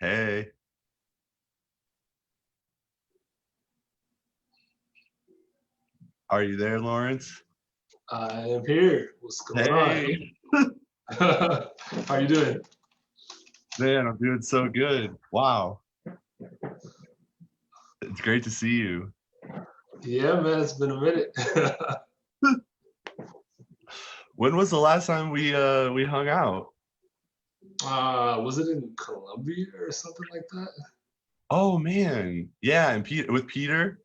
Hey, are you there, Lawrence? I am here. What's going on? Hey, How you doing? man, I'm doing so good. Wow, it's great to see you. Yeah, man, it's been a minute. When was the last time we hung out? Was it in Colombia or something like that? Oh man, yeah, and Peter with Peter.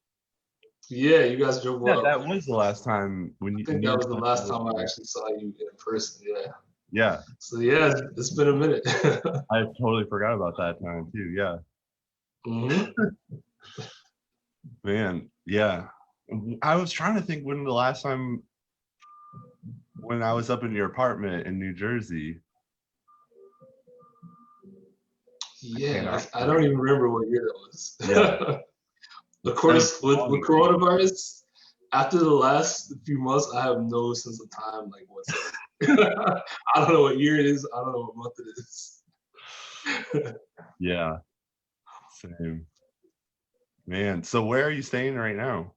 Yeah, you guys drove Yeah, up. that was the last time when I you, think when you that were was the supposed to last live time I here. actually saw you in person. Yeah. Yeah, So yeah, it's been a minute. I totally forgot about that time too. Yeah, hmm man, yeah. I was trying to think when the last time when I was up in your apartment in New Jersey. I Yeah, cannot I don't remember. even remember what year that was. Yeah, Of it's been course, so long with ago. coronavirus, after the last few months, I have no sense of time like whatsoever. I don't know what year it is. I don't know what month it is. Yeah, same. Man, so where are you staying right now?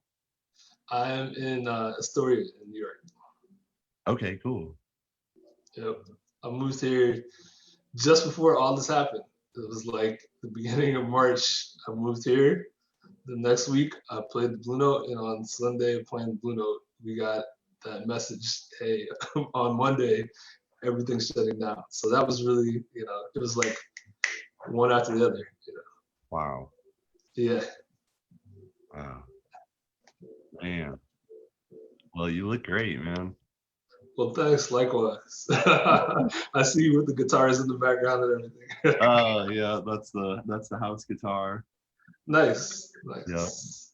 I am in Astoria, in New York. Okay, cool. Yep. I moved here just before all this happened. It was like the beginning of March. I moved here. The next week, I played the Blue Note, and on Sunday, playing the Blue Note, we got that message, hey, on Monday, everything's shutting down. So that was really, it was like one after the other. Wow. Yeah. Wow. Man. Well, you look great, man. Well, thanks. Likewise. I see you with the guitars in the background and everything. Yeah, that's the house guitar. Nice. Yeah. Nice.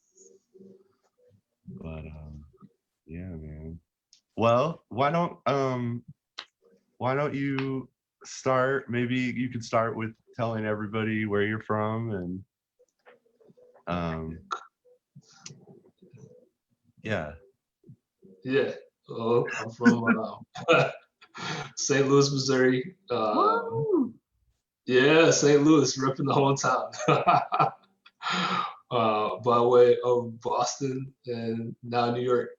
But yeah, man. Well, why don't you start, maybe you could start with telling everybody where you're from and um yeah. Yeah. Well, I'm from St. Louis, Missouri. Woo! Yeah, St. Louis, repping the whole town. By way of Boston and now New York.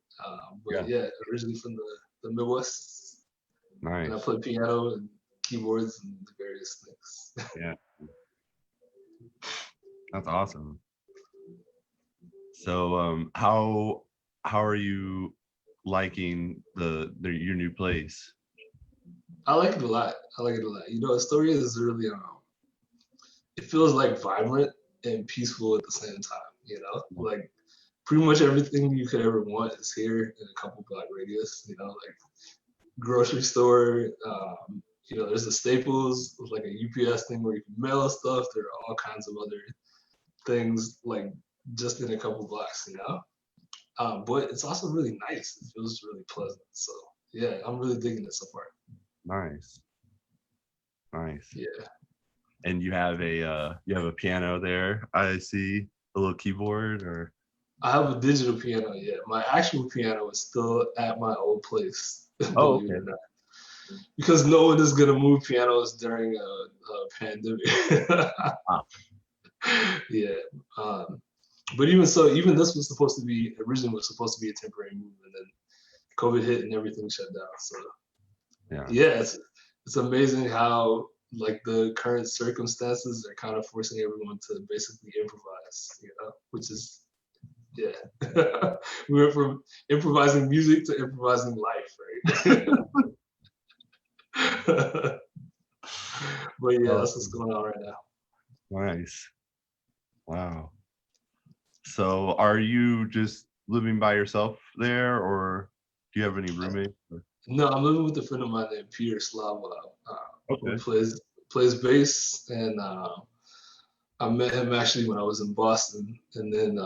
But yeah, originally from the Midwest, and I Nice. play piano and keyboards and the various things. Yeah, that's awesome. So, how are you liking your new place? I like it a lot. I like it a lot. You know, Astoria is really it feels like vibrant and peaceful at the same time. You know, like pretty much everything you could ever want is here in a couple block radius. You know, like grocery store. You know, there's the Staples, like a UPS thing where you can mail stuff. There are all kinds of other things like just in a couple blocks. You know, but it's also really nice. It feels really pleasant. So yeah, I'm really digging it so far. Nice, nice. Yeah. And you have a piano there. I see a little keyboard or. I have a digital piano, yeah. My actual piano is still at my old place, Oh, believe it okay. or not. Because no one is gonna move pianos during a pandemic. Wow. Yeah. Um, but even so, even this was supposed to be originally was supposed to be a temporary move, and then COVID hit and everything shut down. So Yeah, yeah, it's amazing how like the current circumstances are kind of forcing everyone to basically improvise, you know, which is yeah. We went from improvising music to improvising life, right? But yeah, oh, that's what's going on right now. nice. Wow. So, are you just living by yourself there, or do you have any roommates? No, I'm living with a friend of mine named Peter Slava, who Okay. plays bass, and I met him actually when I was in Boston, and then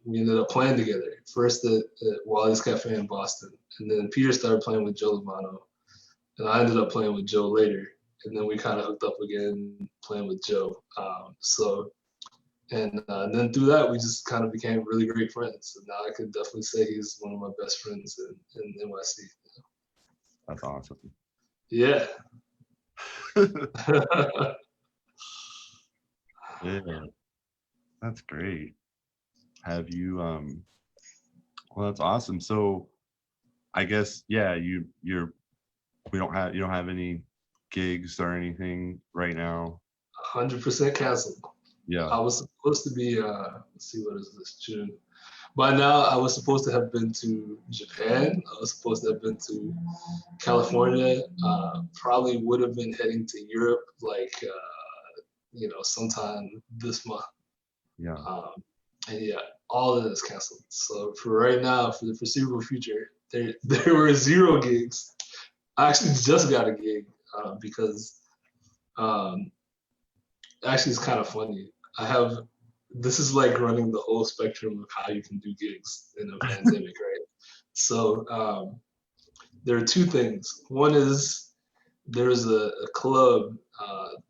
we ended up playing together. First at Wally's Cafe in Boston, and then Peter started playing with Joe Lovano, and I ended up playing with Joe later, and then we kind of hooked up again playing with Joe. And then through that, we just kind of became really great friends. And now I could definitely say he's one of my best friends in NYC. That's awesome. Yeah. Yeah, that's great. Have you well, that's awesome. So, I guess yeah, you don't have any gigs or anything right now. 100% canceled. Yeah. I was supposed to be, let's see, what is this, June? By now, I was supposed to have been to Japan. I was supposed to have been to California. Probably would have been heading to Europe, like, sometime this month. Yeah. Um, and yeah, all of it is canceled. So for right now, for the foreseeable future, there were zero gigs. I actually just got a gig because um, actually it's kind of funny. I have this is like running the whole spectrum of how you can do gigs in a pandemic, right? So there are two things. One is there's a club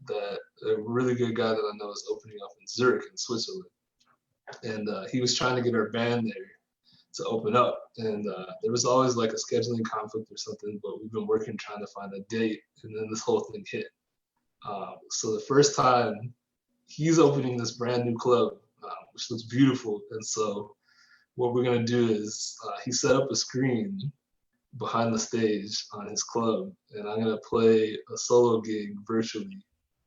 that a really good guy that I know is opening up in Zurich in Switzerland, and he was trying to get our band there to open up, and there was always like a scheduling conflict or something, but we've been working trying to find a date, and then this whole thing hit. So the first time he's opening this brand new club, which looks beautiful, and so what we're gonna do is he set up a screen behind the stage on his club, and I'm gonna play a solo gig virtually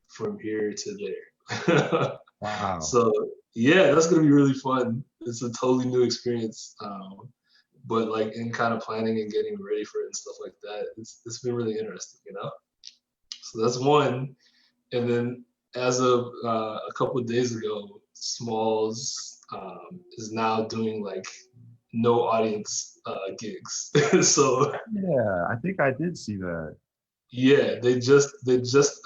from here to there. Wow. So yeah, that's gonna be really fun. It's a totally new experience, but like in kind of planning and getting ready for it and stuff like that, it's been really interesting, you know. So that's one, and then as of a couple of days ago, Smalls is now doing like no audience gigs. So Yeah, I think I did see that. yeah, they just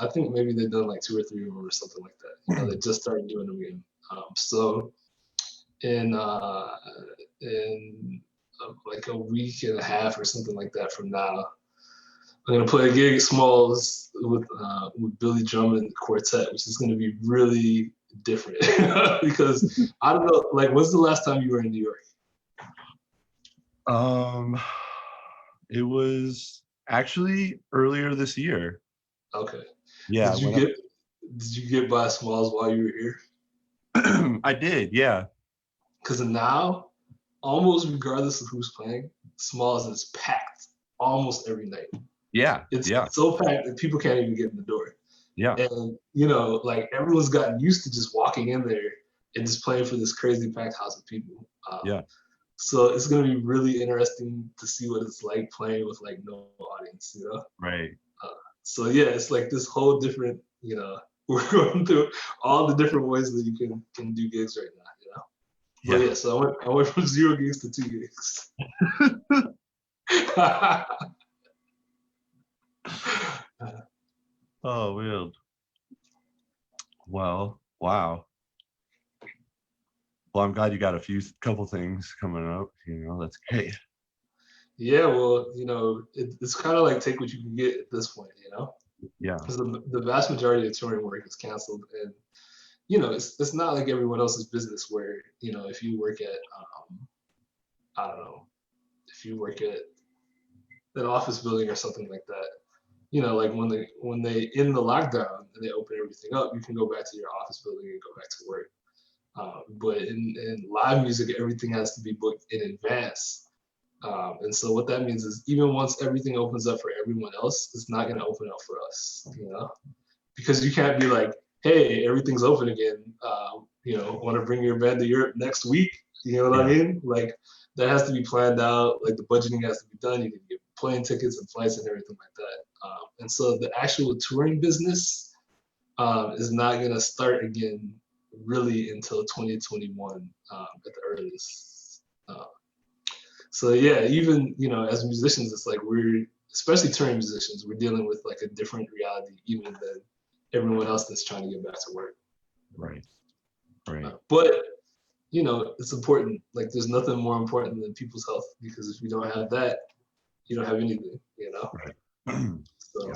I think maybe they've done like two or three of them or something like that. You know, they just started doing them again. So in like a week and a half or something like that from now, I'm gonna play a gig at Smalls with Billy Drummond Quartet, which is gonna be really different because I don't know. Like, when's the last time you were in New York? Um, it was actually earlier this year. Okay. Yeah, Did you when get did you get by Smalls while you were here? I did, yeah. Because now almost regardless of who's playing, Smalls is packed almost every night. Yeah. It's Yeah. so packed that people can't even get in the door. Yeah. And you know, like everyone's gotten used to just walking in there and just playing for this crazy packed house of people. Yeah. So it's gonna be really interesting to see what it's like playing with like no audience, you know. Right. So yeah, it's like this whole different, you know, we're going through all the different ways that you can do gigs right now, you know. But Yeah. yeah, so I went from 0 gigs to 2 gigs. Oh, weird. Well, wow. Well, I'm glad you got a couple things coming up. You know, that's great. Yeah, well, you know, it's kind of like take what you can get at this point, you know, Yeah. because the vast majority of touring work is canceled, and you know, it's not like everyone else's business where you know if you work at I don't know if you work at an office building or something like that, you know, like when they in the lockdown and they open everything up, you can go back to your office building and go back to work. But in live music, everything has to be booked in advance. And so what that means is even once everything opens up for everyone else, it's not going to open up for us, you know, because you can't be like, hey, everything's open again. You know, want to bring your band to Europe next week? You know what I Yeah. mean? Like that has to be planned out. Like the budgeting has to be done. You can get plane tickets and flights and everything like that. And so the actual touring business is not going to start again really until 2021 at the earliest. So yeah, even you know, as musicians, it's like we're especially touring musicians, we're dealing with like a different reality even than everyone else that's trying to get back to work. Right. Right. But you know, it's important. Like there's nothing more important than people's health because if you don't have that, you don't have anything. You know. Right. So Yeah.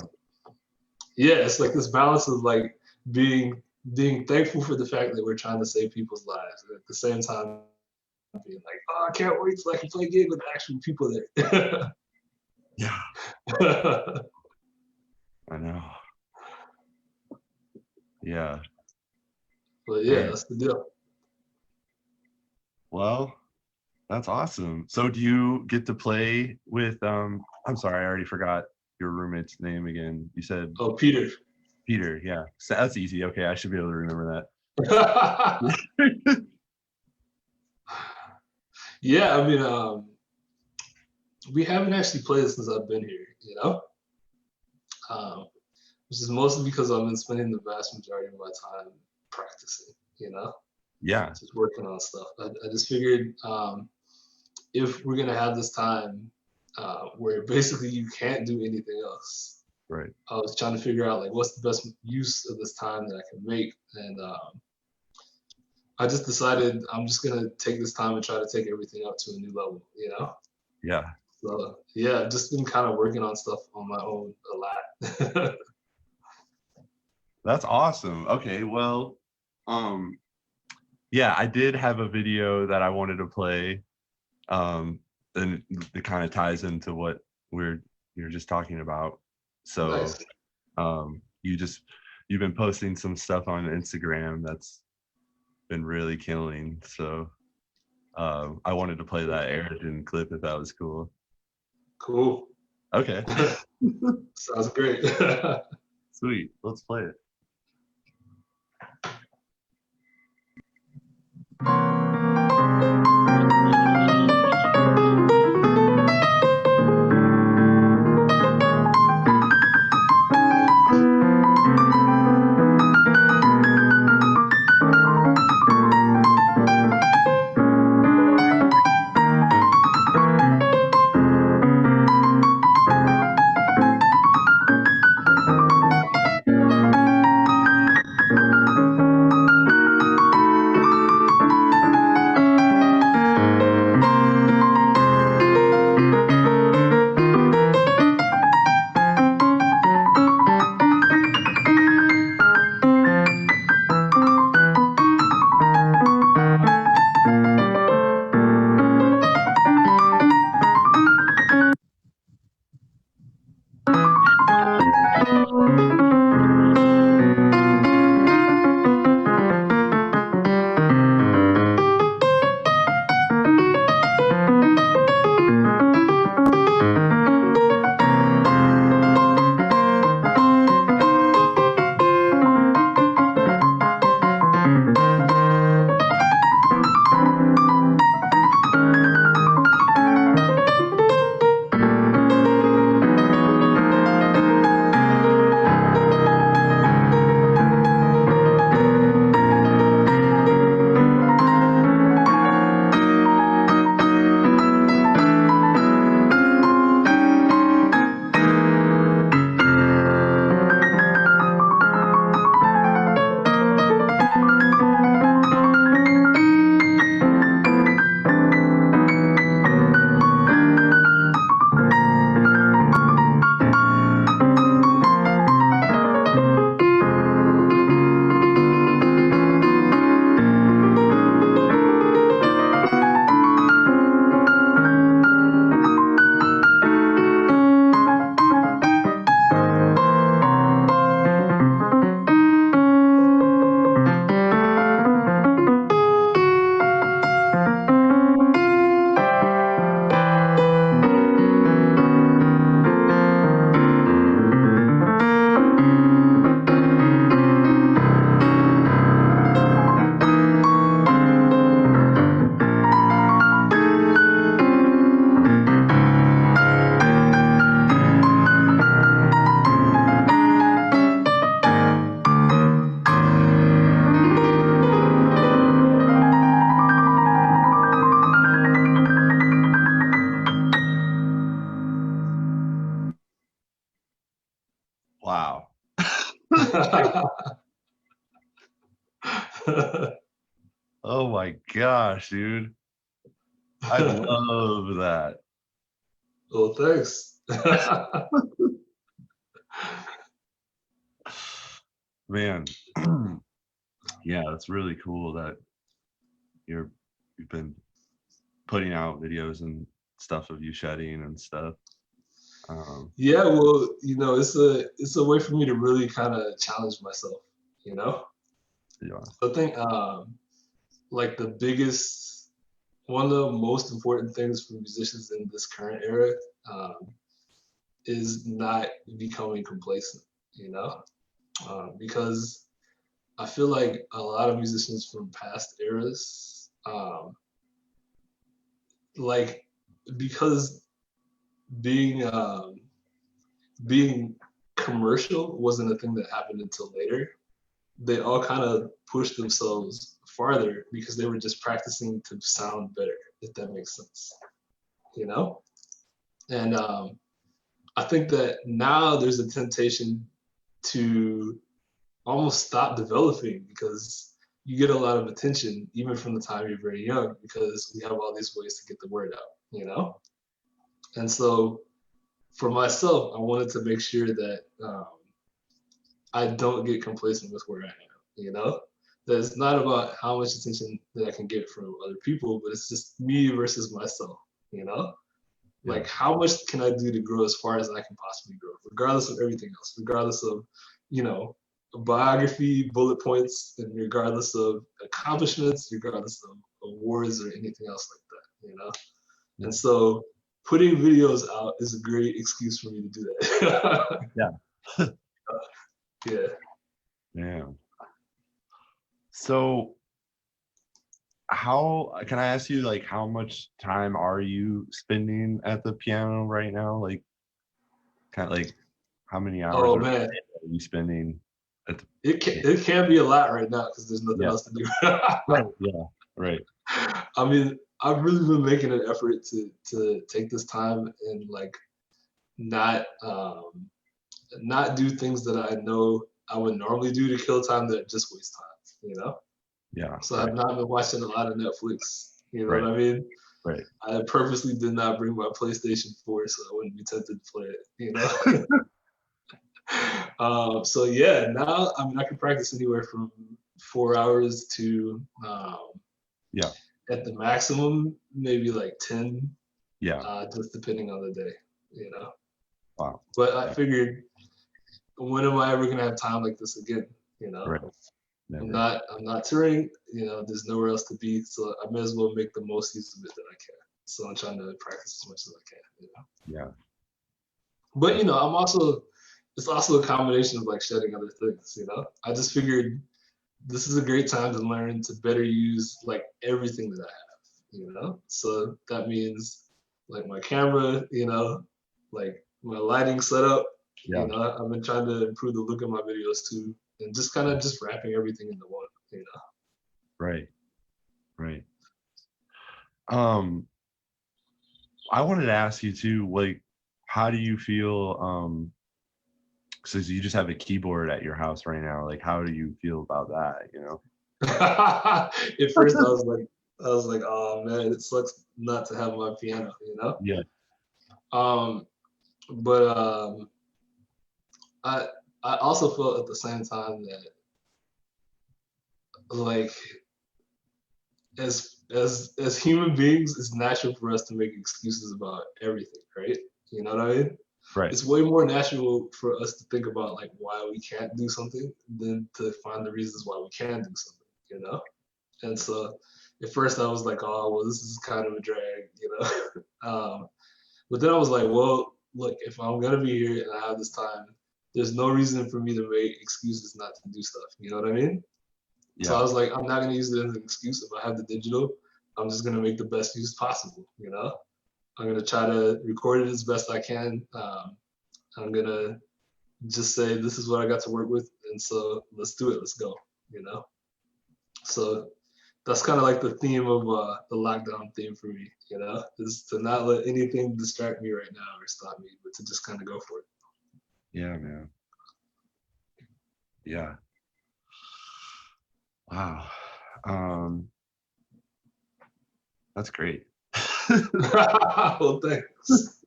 yeah, it's like this balance of like being being thankful for the fact that we're trying to save people's lives, and at the same time being like, oh, I can't wait till I can play a gig with actual people there. Yeah. I know. Yeah. But yeah, Man. that's the deal. Well, that's awesome. So do you get to play with I'm sorry, I already forgot your roommate's name again. You said Oh, Peter. Peter. Yeah. So that's easy. Okay, I should be able to remember that. Yeah, I mean, we haven't actually played since I've been here, you know, um, which is mostly because I've been spending the vast majority of my time practicing, you know, Yeah. just working on stuff. I just figured if we're gonna have this time where basically you can't do anything else, Right. I was trying to figure out like what's the best use of this time that I can make, and I just decided I'm just gonna take this time and try to take everything up to a new level, you know. Yeah. So yeah, I've just been kind of working on stuff on my own a lot. That's awesome. Okay, well, um, yeah, I did have a video that I wanted to play. And it kind of ties into what you're just talking about. So, Nice. you've been posting some stuff on Instagram that's been really killing. So, I wanted to play that Airgen clip if that was cool. Cool. Okay, Sounds great. sweet. Let's play it. gosh, dude. I love that. Oh, thanks. Man. Yeah, that's really cool that you've been putting out videos and stuff of you shedding and stuff. Yeah, well, it's a way for me to really kind of challenge myself, you know? Yeah. So I think like one of the most important things for musicians in this current era um, is not becoming complacent, you know? Because I feel like a lot of musicians from past eras, like because being being commercial wasn't a thing that happened until later. They all kind of pushed themselves farther because they were just practicing to sound better, if that makes sense, you know? And I think that now there's a temptation to almost stop developing because you get a lot of attention even from the time you're very young because we have all these ways to get the word out, you know? And so for myself, I wanted to make sure that I don't get complacent with where I am, you know? That it's not about how much attention that I can get from other people, but it's just me versus myself, you know? Yeah. Like, how much can I do to grow as far as I can possibly grow, regardless of everything else, regardless of, you know, a biography, bullet points, and regardless of accomplishments, regardless of awards or anything else like that, you know? Yeah. And so putting videos out is a great excuse for me to do that. Yeah. Yeah. Yeah. So how can I ask you, like, how much time are you spending at the piano right now? Like, kind of like how many hours Oh are man, you spending at the it can be a lot right now because there's nothing yeah. else to do. Right. Yeah. Right. I mean, I've really been making an effort to take this time and like not not do things that I know I would normally do to kill time that just waste time, you know? Yeah. So Right. I've not been watching a lot of Netflix, you know Right. what I mean? Right. I purposely did not bring my PlayStation 4 so I wouldn't be tempted to play it, you know? So yeah, now I mean I can practice anywhere from 4 hours to Yeah. at the maximum maybe like 10, Yeah. just depending on the day, you know. Wow. But I Yeah. figured, when am I ever gonna have time like this again? You know, Right. I'm Never. not I'm not touring. You know, there's nowhere else to be, so I may as well make the most use of it that I can. So I'm trying to practice as much as I can. You know, Yeah. but That's I'm also it's also a combination of like shedding other things. You know, I just figured this is a great time to learn to better use like everything that I have, so that means like my camera, like my lighting setup, yeah. I've been trying to improve the look of my videos too, and just kind of just wrapping everything into one. Right. Right. Um, I wanted to ask you too, like, how do you feel? Since you just have a keyboard at your house right now, like, how do you feel about that? You know? At first I was like, oh man, it sucks not to have my piano. Yeah. But I I also felt at the same time that like as human beings, it's natural for us to make excuses about everything, right? You know what I mean? Right. It's way more natural for us to think about like why we can't do something than to find the reasons why we can do something. And so at first I was like, oh well, this is kind of a drag. But then I was like, well, look, if I'm gonna be here and I have this time, there's no reason for me to make excuses not to do stuff. You know what I mean? So I Yeah. was like, I'm not gonna use it as an excuse. If I have the digital, I'm just gonna make the best use possible. I'm gonna try to record it as best I can. I'm gonna just say this is what I got to work with, and so let's do it. Let's go. So that's kind of like the theme of the lockdown theme for me. Is to not let anything distract me right now or stop me, but to just kind of go for it. Yeah, man. Yeah. Wow. Um, That's great. Well, thanks.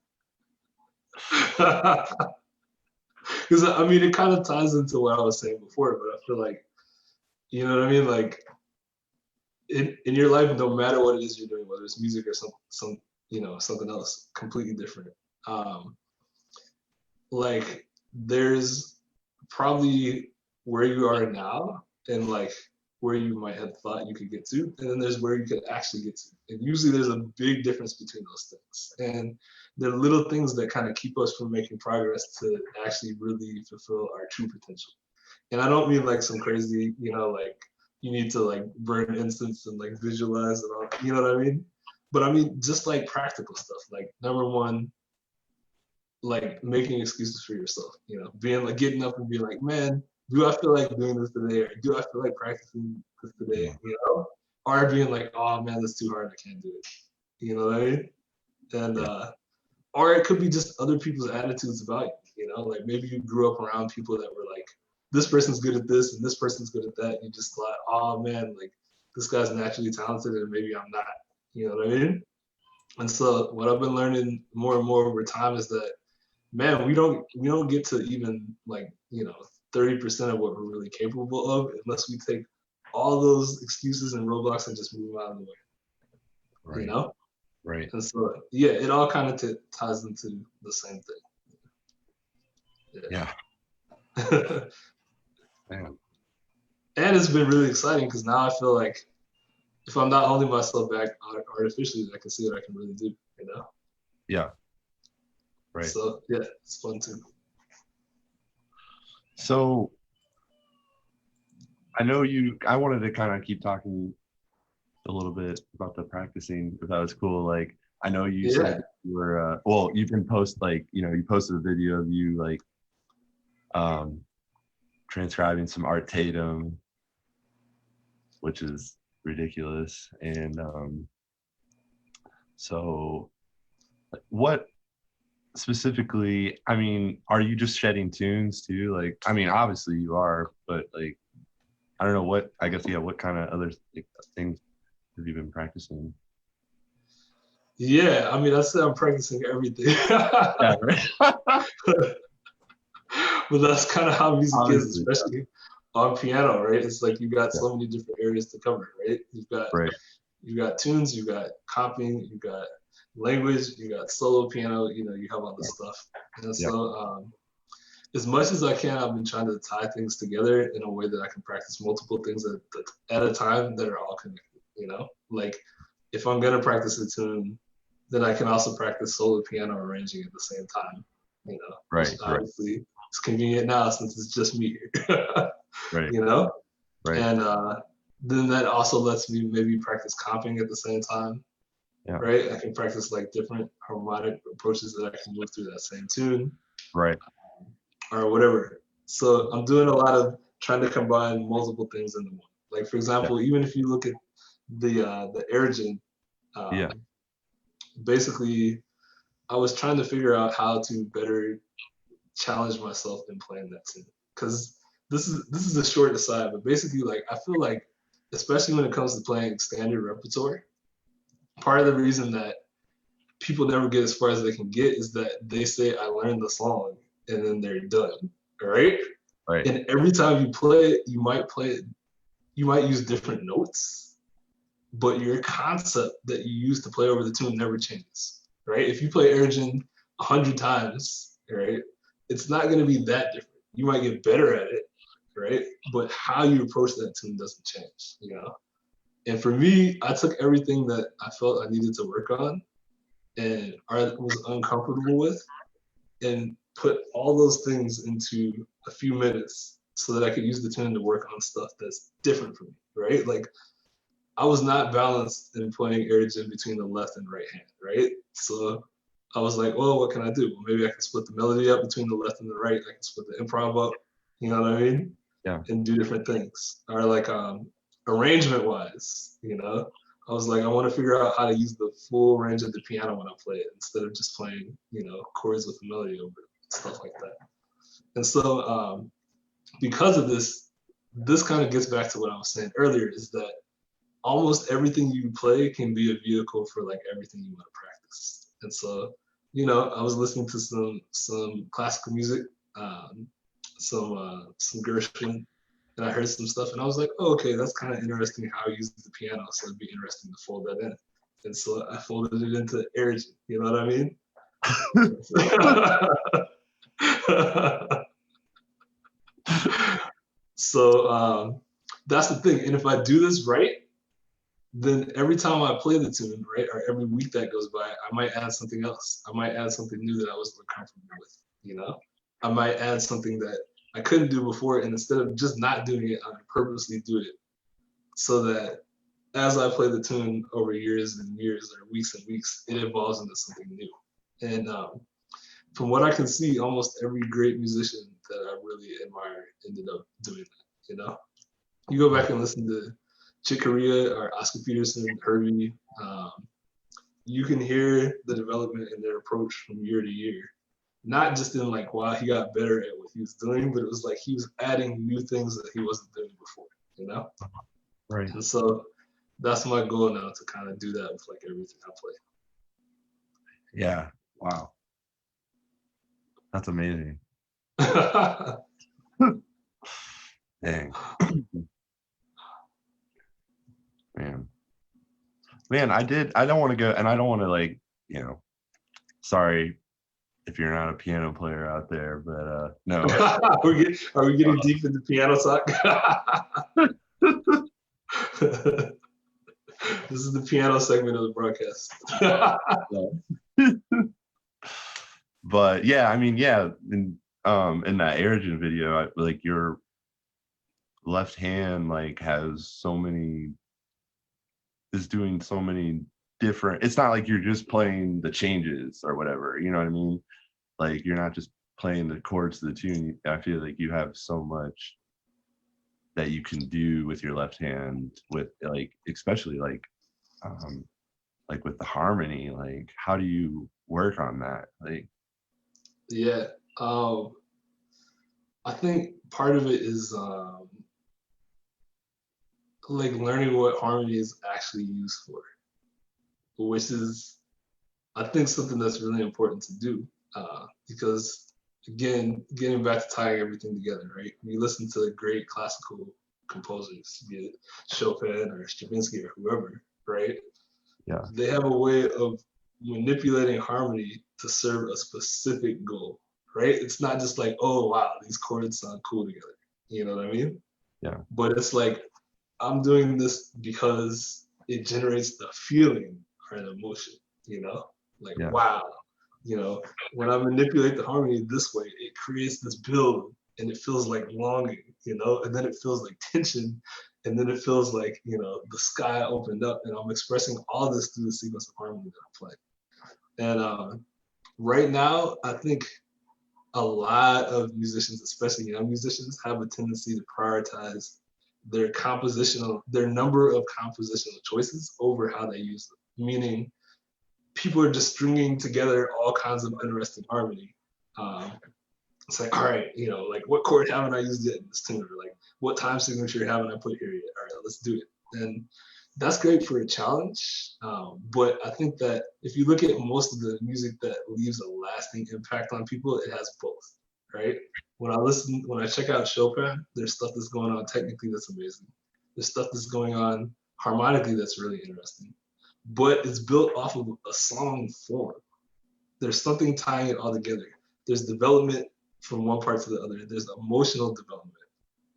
Because I mean, it kind of ties into what I was saying before, but I feel like, you know what I mean? Like in your life, no matter what it is you're doing, whether it's music or some something else completely different. Um, like there's probably where you are now and like where you might have thought you could get to, and then there's where you could actually get to. And usually there's a big difference between those things. And they're little things that kind of keep us from making progress to actually really fulfill our true potential. And I don't mean like some crazy, like you need to like burn incense and like visualize and all, you know what I mean? But I mean just like practical stuff. Like number one, like making excuses for yourself, being like getting up and being like, man, do I feel like doing this today? Or do I feel like practicing this today? Or being like, oh man, that's too hard, I can't do it. You know what I mean? And Yeah. or it could be just other people's attitudes about you, like maybe you grew up around people that were like, this person's good at this and this person's good at that. You just thought, oh man, like this guy's naturally talented and maybe I'm not. You know what I mean? And so what I've been learning more and more over time is that, man, we don't get to even like 30% of what we're really capable of unless we take all those excuses and roadblocks and just move them out of the way. Right. You know? Right. And so yeah, it all kind of ties into the same thing. Yeah. Man. And it's been really exciting because now I feel like if I'm not holding myself back artificially, I can see what I can really do. Yeah. Right. So yeah, it's fun too. So I know I wanted to kind of keep talking a little bit about the practicing, if that was cool. Like, I know you said you were, well, you can post like, you posted a video of you like transcribing some Art Tatum, which is ridiculous. And so what specifically, I mean, are you just shedding tunes too? Like, I mean, obviously you are, but like, I don't know what, I guess, yeah, what kind of other things have you been practicing? Yeah, I mean, I said I'm practicing everything. Yeah, right. But that's kind of how music Obviously, is, especially on piano, right? It's like you got yeah. so many different areas to cover, right? You've got tunes, you've got copying, you've got language, you got solo piano, you have all this stuff. And Yeah. so as much as I can, I've been trying to tie things together in a way that I can practice multiple things at a time that are all connected, Like if I'm gonna practice a tune, then I can also practice solo piano arranging at the same time, Right. Obviously it's convenient now since it's just me here. Right. Right. And then that also lets me maybe practice comping at the same time. Yeah. Right. I can practice like different harmonic approaches that I can move through that same tune. Right. Or whatever. So I'm doing a lot of trying to combine multiple things into one. Like for example, even if you look at the Airgen, basically I was trying to figure out how to better challenge myself in playing that tune. Because this is a short aside, but basically like I feel like, especially when it comes to playing standard repertoire, part of the reason that people never get as far as they can get is that they say I learned the song and then they're done. Right? Right. And every time you play it, you might use different notes, but your concept that you use to play over the tune never changes. Right? If you play Airgen 100 times, right, it's not going to be that different. You might get better at it, right? But how you approach that tune doesn't change, And for me, I took everything that I felt I needed to work on and I was uncomfortable with and put all those things into a few minutes so that I could use the tune to work on stuff that's different from me, right? Like I was not balanced in playing Airgen between the left and right hand, right? So I was like, well, what can I do? Well, maybe I can split the melody up between the left and the right. I can split the improv up, you know what I mean? Yeah. And do different things. Or like arrangement wise, I was like, I want to figure out how to use the full range of the piano when I play it instead of just playing, chords with the melody over it, stuff like that. And so because of this kind of gets back to what I was saying earlier, is that almost everything you play can be a vehicle for like everything you want to practice. And so, I was listening to some classical music, um, some Gershwin, and I heard some stuff, and I was like, oh, okay, that's kind of interesting how I use the piano, so it'd be interesting to fold that in. And so I folded it into Airgen. You know what I mean? So that's the thing. And if I do this right, then every time I play the tune, right, or every week that goes by, I might add something else. I might add something new that I wasn't comfortable with. I might add something that I couldn't do before, and instead of just not doing it, I purposely do it so that as I play the tune over years and years or weeks and weeks, it evolves into something new. And from what I can see, almost every great musician that I really admire ended up doing that. You go back and listen to Chick Corea or Oscar Peterson, Herbie, you can hear the development in their approach from year to year. Not just in like, wow, he got better at what he was doing, but it was like he was adding new things that he wasn't doing before. Right. And so that's my goal now, to kind of do that with like everything I play. Yeah. Wow. That's amazing. Dang. Man, I don't want to go, and I don't want to like, sorry if you're not a piano player out there, but no. Are we getting deep into piano talk? This is the piano segment of the broadcast. But yeah, I mean, yeah, in that Airgen video, like your left hand like is doing so many different. It's not like you're just playing the changes or whatever, you know what I mean? Like you're not just playing the chords to the tune. I feel like you have so much that you can do with your left hand, with like especially like with the harmony. Like how do you work on that? Like yeah, I think part of it is like learning what harmony is actually used for, which is, I think, something that's really important to do, because again, getting back to tying everything together, right? When you listen to great classical composers, be it Chopin or Stravinsky or whoever, right? yeah, They have a way of manipulating harmony to serve a specific goal, right? It's not just like, oh wow, these chords sound cool together. You know what I mean? yeah, But it's like, I'm doing this because it generates the feeling or an emotion, like, yeah, wow, when I manipulate the harmony this way, it creates this build and it feels like longing, and then it feels like tension. And then it feels like, the sky opened up, and I'm expressing all this through the sequence of harmony that I'm playing. And right now, I think a lot of musicians, especially young musicians, have a tendency to prioritize their number of compositional choices over how they use them. Meaning, people are just stringing together all kinds of interesting harmony. It's like, all right, like what chord haven't I used yet in this tune? Or like, what time signature haven't I put here yet? All right, let's do it. And that's great for a challenge. But I think that if you look at most of the music that leaves a lasting impact on people, it has both, right? When I check out Chopin, there's stuff that's going on technically that's amazing. There's stuff that's going on harmonically that's really interesting. But it's built off of a song form. There's something tying it all together. There's development from one part to the other. There's emotional development,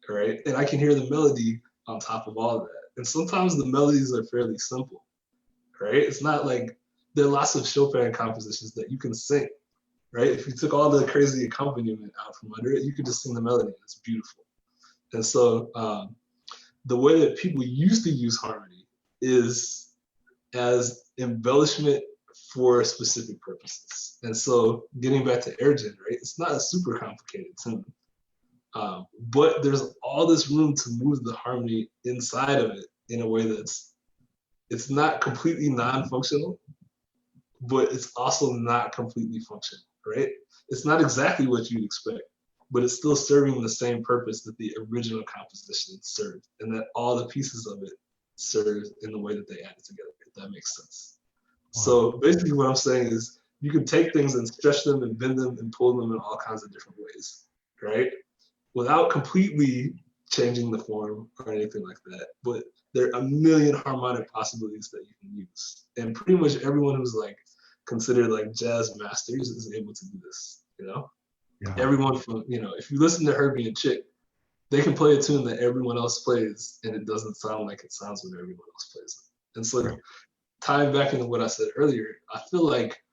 right? And I can hear the melody on top of all of that. And sometimes the melodies are fairly simple, right? It's not like, there are lots of Chopin compositions that you can sing, right? If you took all the crazy accompaniment out from under it, you could just sing the melody. It's beautiful. And so the way that people used to use harmony is as embellishment for specific purposes. And so getting back to Airgen, right? It's not a super complicated tune. But there's all this room to move the harmony inside of it in a way it's not completely non-functional, but it's also not completely functional, right? It's not exactly what you'd expect, but it's still serving the same purpose that the original composition served, and that all the pieces of it serve in the way that they add it together, if that makes sense. Wow. So basically what I'm saying is you can take things and stretch them and bend them and pull them in all kinds of different ways, right? Without completely changing the form or anything like that. But there are a million harmonic possibilities that you can use. And pretty much everyone who's like considered like jazz masters is able to do this, you know? Yeah. Everyone from, you know, if you listen to Herbie and Chick, they can play a tune that everyone else plays and it doesn't sound like it sounds when everyone else plays it. And so tying back into what I said earlier, I feel like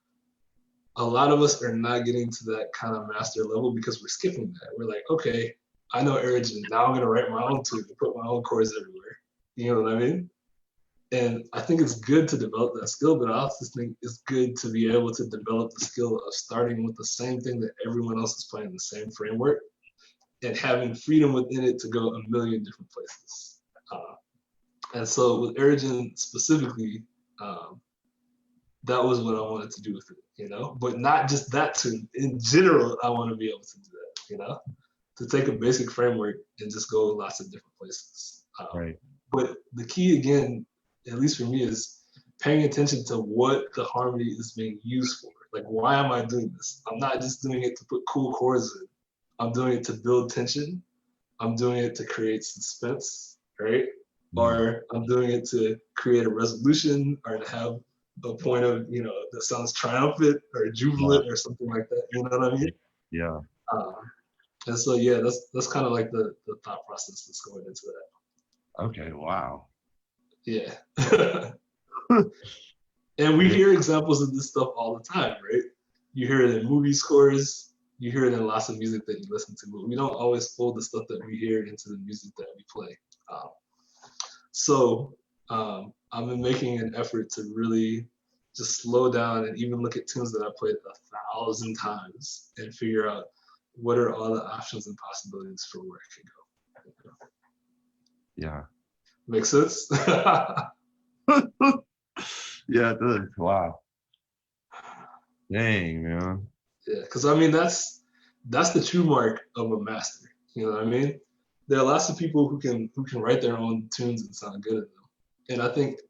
a lot of us are not getting to that kind of master level because we're skipping that. We're like, okay, I know origin. Now I'm gonna write my own tune and put my own chords everywhere. You know what I mean? And I think it's good to develop that skill, but I also think it's good to be able to develop the skill of starting with the same thing that everyone else is playing, the same framework, and having freedom within it to go a million different places. And so with origin specifically, that was what I wanted to do with it, you know? But not just that tune. In general, I want to be able to do that, you know? To take a basic framework and just go lots of different places. Right. But the key, again, at least for me, is paying attention to what the harmony is being used for. Like, why am I doing this? I'm not just doing it to put cool chords in. I'm doing it to build tension. I'm doing it to create suspense, right? Or I'm doing it to create a resolution or to have a point of, you know, that sounds triumphant or jubilant or something like that. You know what I mean? Yeah. And so, yeah, that's kind of like the thought process that's going into that. Okay. Wow. Yeah. And we hear examples of this stuff all the time, right? You hear it in movie scores, you hear it in lots of music that you listen to, but we don't always fold the stuff that we hear into the music that we play. So I've been making an effort to really just slow down and even look at tunes that I played 1,000 times and figure out what are all the options and possibilities for where it can go. Yeah. Makes sense? Yeah, it does. Wow. Dang, man. Yeah, because I mean that's the true mark of a master. You know what I mean? There are lots of people who can write their own tunes and sound good at them. And I think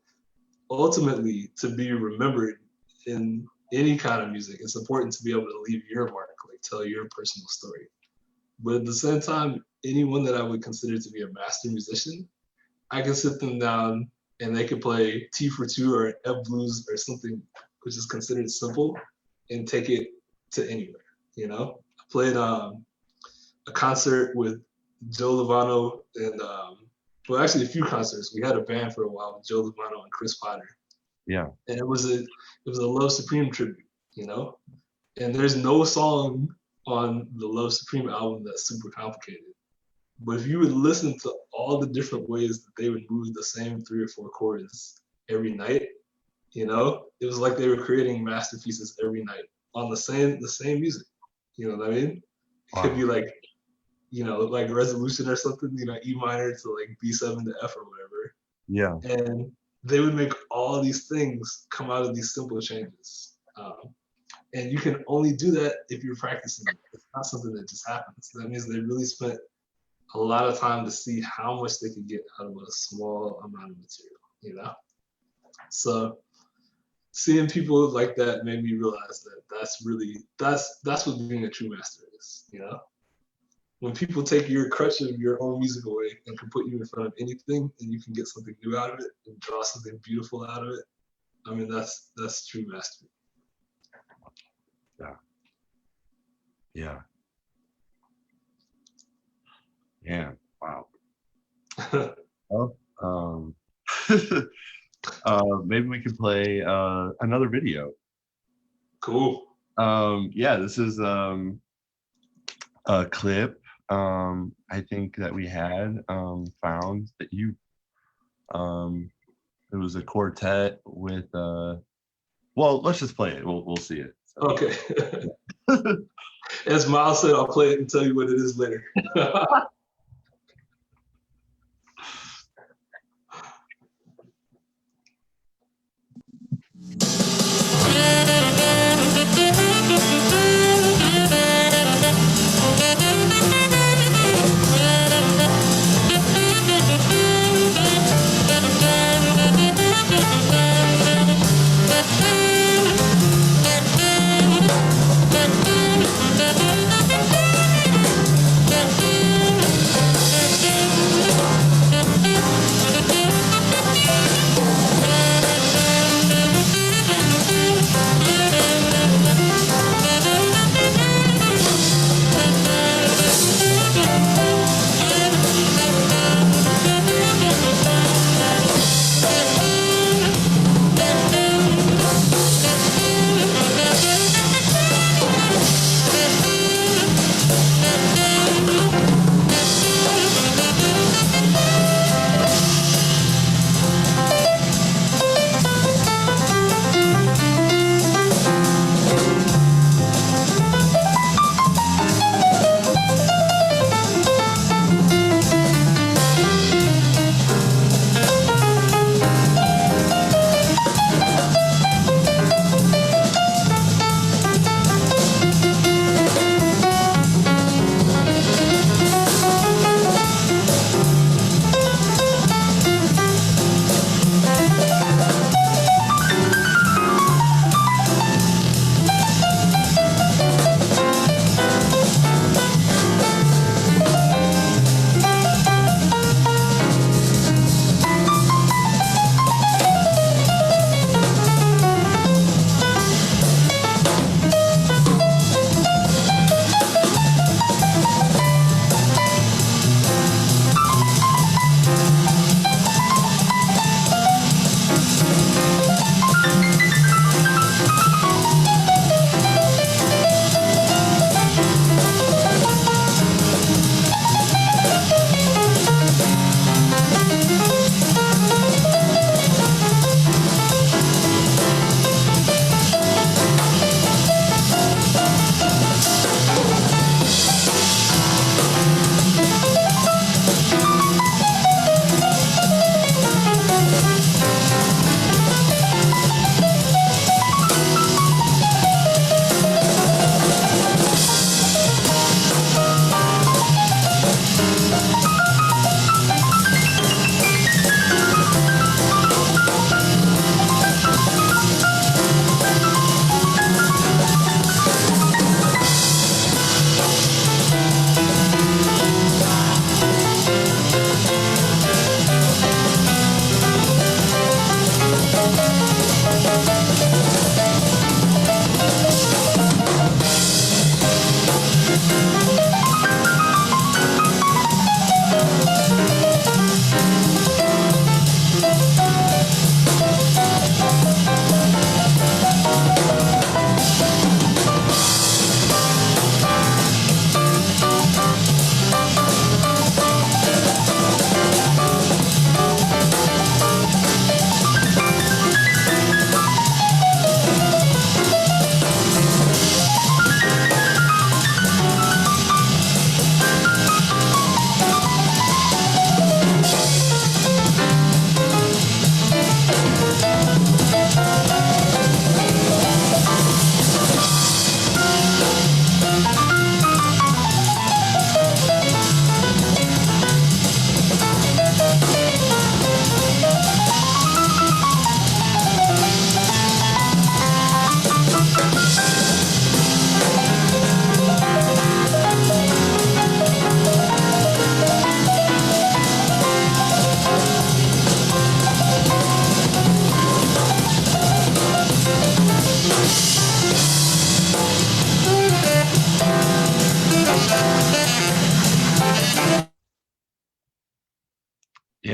ultimately to be remembered in any kind of music, it's important to be able to leave your mark, like tell your personal story. But at the same time, anyone that I would consider to be a master musician, I can sit them down and they could play T for two or F blues or something which is considered simple and take it to anywhere. You know, I played a concert with Joe Lovano and well, actually a few concerts. We had a band for a while with Joe Lovano and Chris Potter. Yeah. And it was a Love Supreme tribute, you know? And there's no song on the Love Supreme album that's super complicated. But if you would listen to all the different ways that they would move the same 3 or 4 chords every night, you know, it was like they were creating masterpieces every night on the same music. You know what I mean? It could be like, you know, like Resolution or something, you know, E minor to like B7 to F or whatever. Yeah. And they would make all these things come out of these simple changes. And you can only do that if you're practicing it. It's not something that just happens. That means they really spent a lot of time to see how much they could get out of a small amount of material, you know? So seeing people like that made me realize that that's what being a true master is, you know? When people take your crutch of your own music away and can put you in front of anything and you can get something new out of it and draw something beautiful out of it, I mean, that's true mastery. Yeah. Yeah. Yeah. Wow. Well, maybe we could play another video. Cool. Yeah, this is a clip I think that we had found that you it was a quartet with well, let's just play it. We'll see it. So. Okay. As Miles said, I'll play it and tell you what it is later.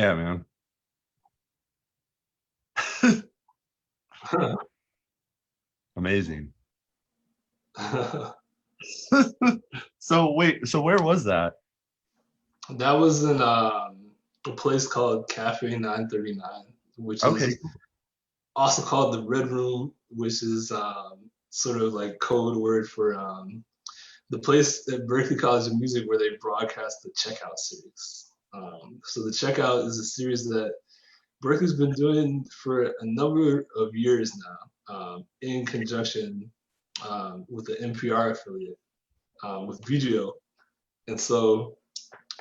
Yeah, man. Amazing. So wait, so where was that? That was in a place called Cafe 939, which Okay. is also called the Red Room, which is sort of like code word for the place at Berklee College of Music where they broadcast the Checkout series. So the Checkout is a series that Berklee's been doing for a number of years now, in conjunction with the NPR affiliate, with VGO. And so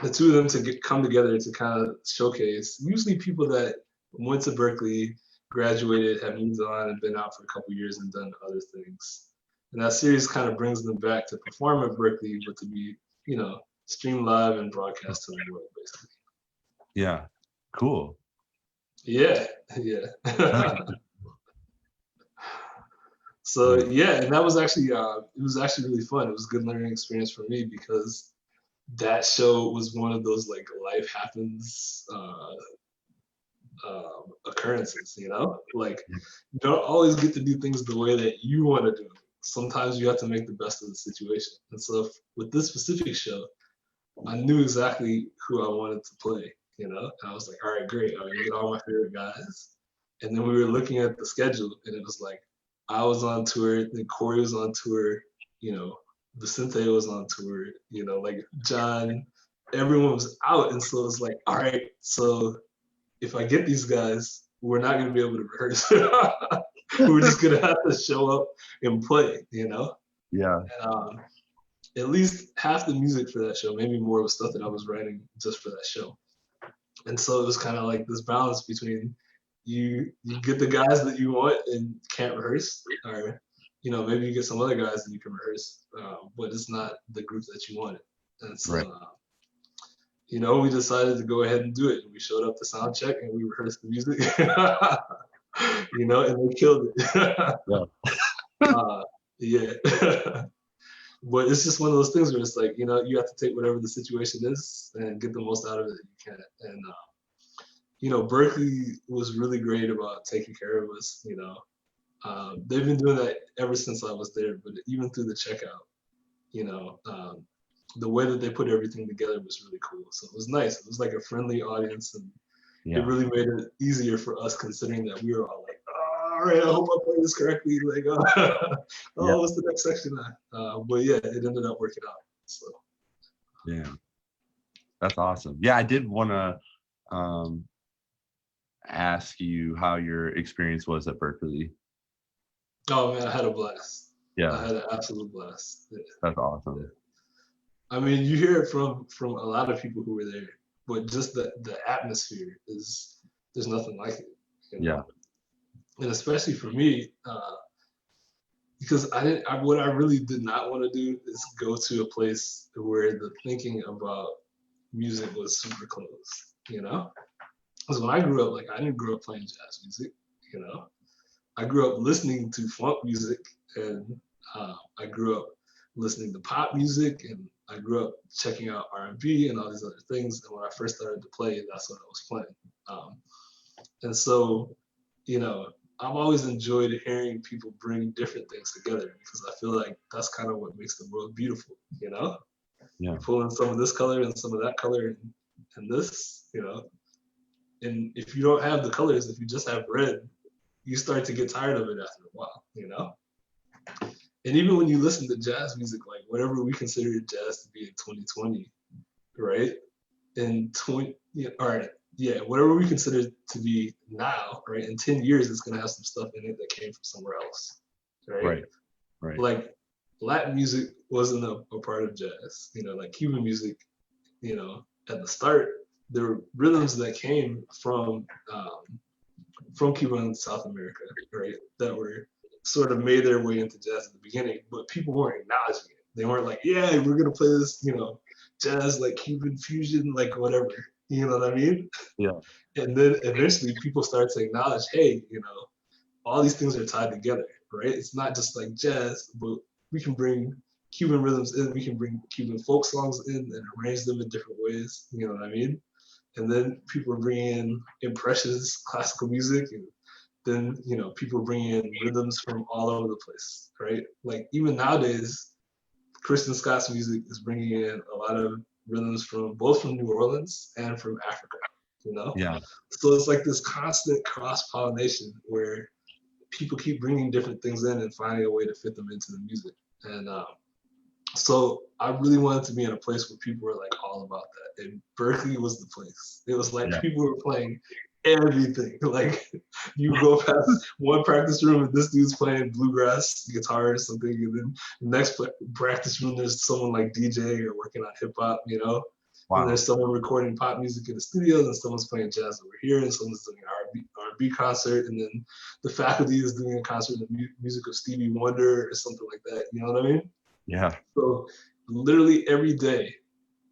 the two of them come together to kind of showcase usually people that went to Berklee, graduated, have moved on, and been out for a couple years and done other things. And that series kind of brings them back to perform at Berklee, but to be, streamed live and broadcast to the world, basically. Yeah. Cool. Yeah, yeah. That's So nice. yeah, and that was actually it was actually really fun. It was a good learning experience for me because that show was one of those like life happens occurrences, like you don't always get to do things the way that you want to do. Sometimes you have to make the best of the situation. And so with this specific show, I knew exactly who I wanted to play, and I was like, all right, great, I'm gonna get all my favorite guys. And then we were looking at the schedule, and it was like I was on tour, then Corey was on tour, you know, Vicente was on tour, like John, everyone was out, and so it was like, all right, so if I get these guys, we're not going to be able to rehearse. We're just going to have to show up and play. Yeah. And, at least half the music for that show, maybe more, was stuff that I was writing just for that show. And so it was kind of like this balance between you get the guys that you want and can't rehearse, or maybe you get some other guys that you can rehearse, but it's not the group that you wanted. And so Right. we decided to go ahead and do it. We showed up to sound check and we rehearsed the music, and we killed it. Yeah. Yeah. But it's just one of those things where it's like, you have to take whatever the situation is and get the most out of it that you can. And, Berklee was really great about taking care of us. They've been doing that ever since I was there, but even through the checkout, you know, um, the way that they put everything together was really cool. So it was nice. It was like a friendly audience, and it Yeah. really made it easier for us, considering that we were all like, oh, all right, I hope I play this correctly. Like, Yeah. what's the next section? But yeah, it ended up working out. So Yeah. That's awesome. Yeah, I did want to ask you how your experience was at Berklee. oh man, I had a blast. I Yeah, had an absolute blast. Yeah. that's awesome. I mean, you hear it from a lot of people who were there, but just the atmosphere is there's nothing like it. Yeah. And especially for me, because what I really did not want to do is go to a place where the thinking about music was super close, Because when I grew up, like I didn't grow up playing jazz music, you know. I grew up listening to funk music, and I grew up listening to pop music, and I grew up checking out R&B and all these other things. And when I first started to play, that's what I was playing. And so, you know, I've always enjoyed hearing people bring different things together because I feel like that's kind of what makes the world beautiful, Yeah. You pull in some of this color and some of that color and this. And if you don't have the colors, if you just have red, you start to get tired of it after a while. And even when you listen to jazz music, like whatever we consider jazz to be in 2020, right? In 20, whatever we consider to be now, right? In 10 years, it's gonna have some stuff in it that came from somewhere else, right? Right. Right. Like Latin music wasn't a part of jazz, like Cuban music, at the start, there were rhythms that came from Cuba and South America, right? That were sort of made their way into jazz at the beginning, but people weren't acknowledging it. They weren't like, yeah, we're gonna play this, jazz like Cuban fusion, like whatever. You know what I mean? Yeah. And then eventually people start to acknowledge, hey, all these things are tied together, right? It's not just like jazz, but we can bring Cuban rhythms in, we can bring Cuban folk songs in and arrange them in different ways. You know what I mean? and then people bring in impressionist classical music, and then people bring in rhythms from all over the place, right? Like even nowadays, Kristen Scott's music is bringing in a lot of rhythms from both from New Orleans and from Africa, you know. Yeah. So it's like this constant cross pollination where people keep bringing different things in and finding a way to fit them into the music. And so I really wanted to be in a place where people were like all about that. And Berkeley was the place. It was like Yeah. people were playing everything. Like you go past one practice room and this dude's playing bluegrass guitar or something, and then the next practice room there's someone like DJ or working on hip hop, you know. And Wow. there's someone recording pop music in the studios, and someone's playing jazz over here, and someone's doing an R&B concert, and then the faculty is doing a concert in the music of Stevie Wonder or something like that. You know what I mean? Yeah. So literally every day,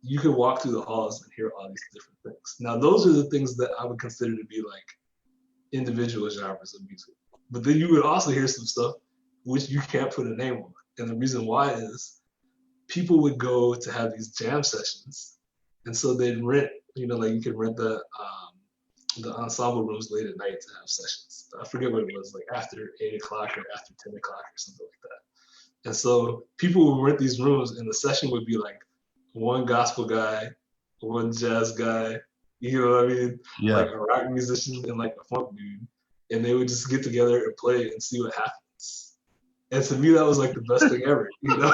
you can walk through the halls and hear all these different things. Now, those are the things that I would consider to be like individual genres of music. But then you would also hear some stuff which you can't put a name on. And the reason why is people would go to have these jam sessions, and so they'd rent, like you could rent the ensemble rooms late at night to have sessions. I forget what it was, like after 8 o'clock or after 10 o'clock or something like that. And so people would rent these rooms, and the session would be like one gospel guy, one jazz guy, you know what I mean? Yeah. Like a rock musician and like a funk dude. And they would just get together and play and see what happens. And to me, that was like the best thing ever, you know?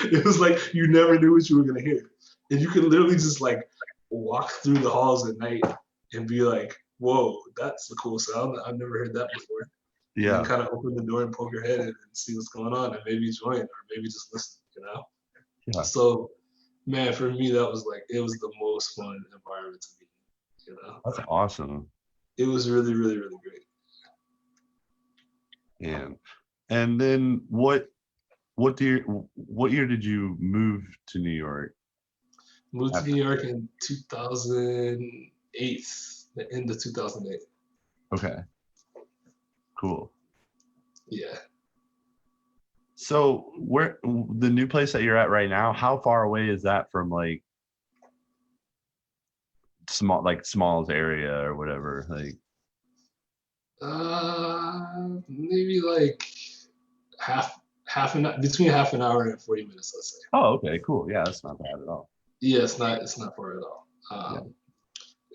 It was like you never knew what you were going to hear. And you could literally just like walk through the halls at night and be like, whoa, that's a cool sound. I've never heard that before. Yeah. And kind of open the door and poke your head in and see what's going on and maybe join or maybe just listen, you know? Yeah. So, man, for me, that was like, it was the most fun environment to be in, you know? That's awesome. It was really, really, really great. And then what year did you move to New York? Moved to New York in 2008, the end of 2008. Okay. Cool. Yeah. So where the new place that you're at right now, how far away is that from like Smalls area or whatever? Like Maybe like between half an hour and 40 minutes, let's say. oh, okay, cool. Yeah, that's not bad at all. Yeah, it's not far at all. Yeah.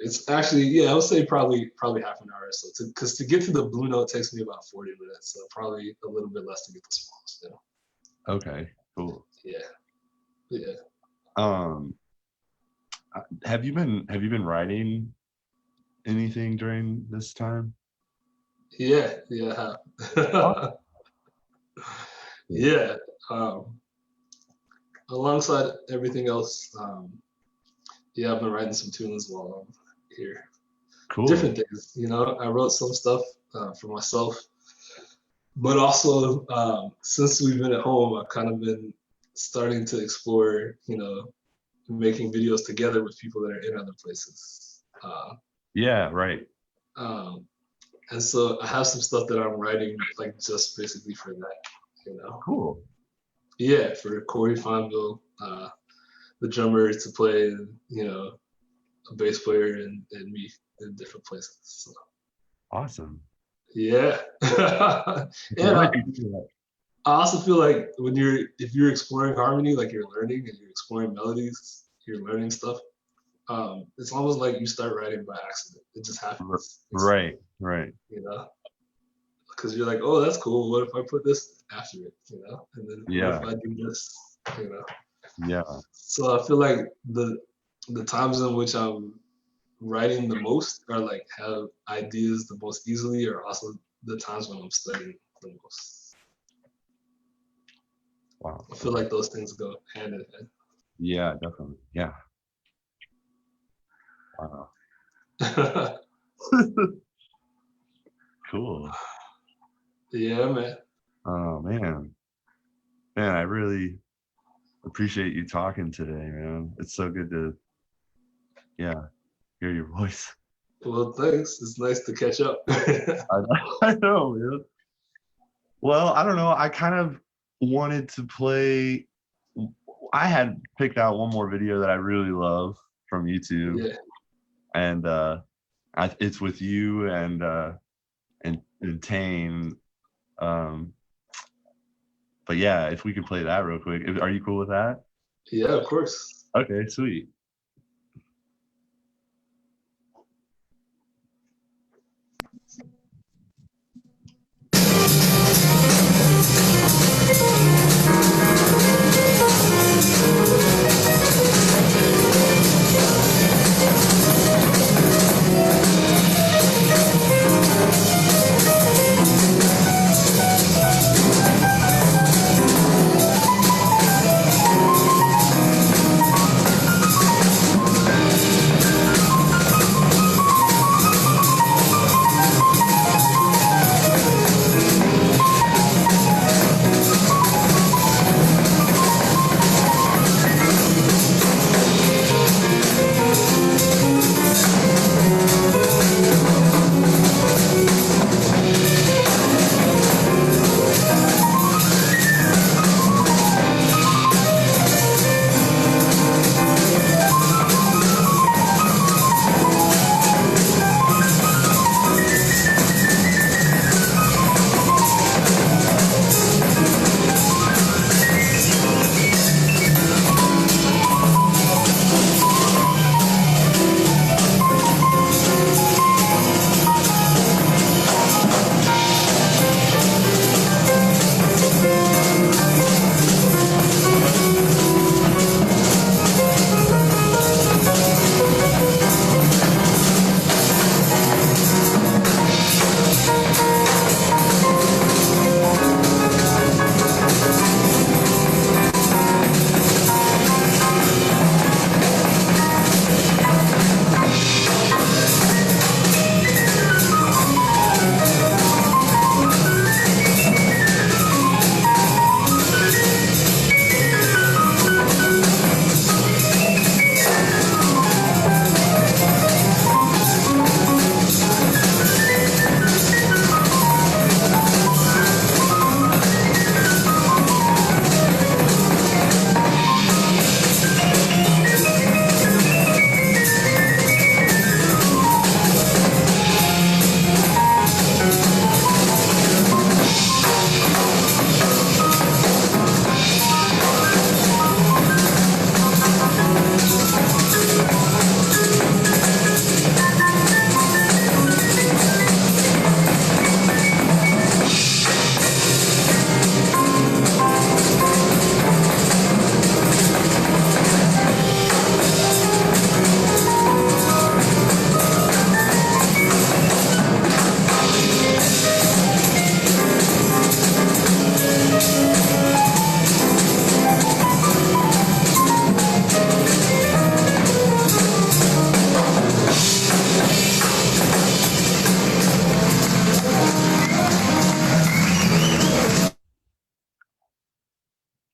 It's actually, yeah, I would say probably half an hour or so. Because to get to the Blue Note takes me about 40 minutes, so probably a little bit less to get to Smalls. You know? Okay, cool. Yeah. Yeah. Have you been writing anything during this time? Yeah, I have. Yeah. Alongside everything else, yeah, I've been writing some tunes while I'm here. Cool. Different things, you know. I wrote some stuff for myself, but also since we've been at home, I've kind of been starting to explore, making videos together with people that are in other places. Yeah, right. And so I have some stuff that I'm writing, like just basically for that, you know. Cool. Yeah, for Corey Fonville, the drummer, to play, and a bass player and me in different places. So. Awesome. Yeah. And I also feel like if you're exploring harmony, like you're learning and you're exploring melodies, you're learning stuff. It's almost like you start writing by accident. It just happens. Right. You know, because you're like, oh, that's cool. What if I put this after it? You know, and then what if I do this? You know. Yeah. So I feel like the times in which I'm writing the most, or like have ideas the most easily, are also the times when I'm studying the most. Wow. I feel like those things go hand in hand. Yeah, definitely. Yeah. Wow. Cool. Yeah, man. Oh man, I really appreciate you talking today, man. It's so good to, hear your voice. Well, thanks. It's nice to catch up. I know, man. Well, I don't know. I kind of wanted to play. I had picked out one more video that I really love from YouTube. Yeah. and it's with you and Tane. Um, but yeah, if we could play that real quick, are you cool with that? Yeah, of course. Okay, sweet.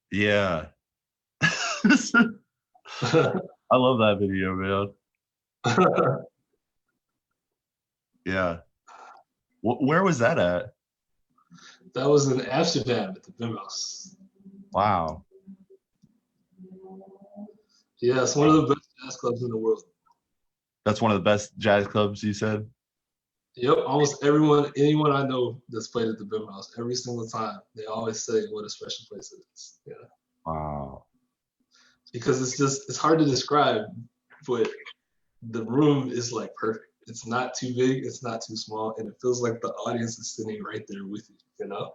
Yeah. I love that video, man. Yeah. Where was that at? That was in Amsterdam at the Bim House. Wow. Yeah, it's one of the best jazz clubs in the world. That's one of the best jazz clubs, you said? Yep, almost anyone I know that's played at the Bim House, every single time, they always say what a special place it is. Yeah, Wow. because it's hard to describe, but the room is like perfect. It's not too big, it's not too small, and it feels like the audience is sitting right there with you, you know?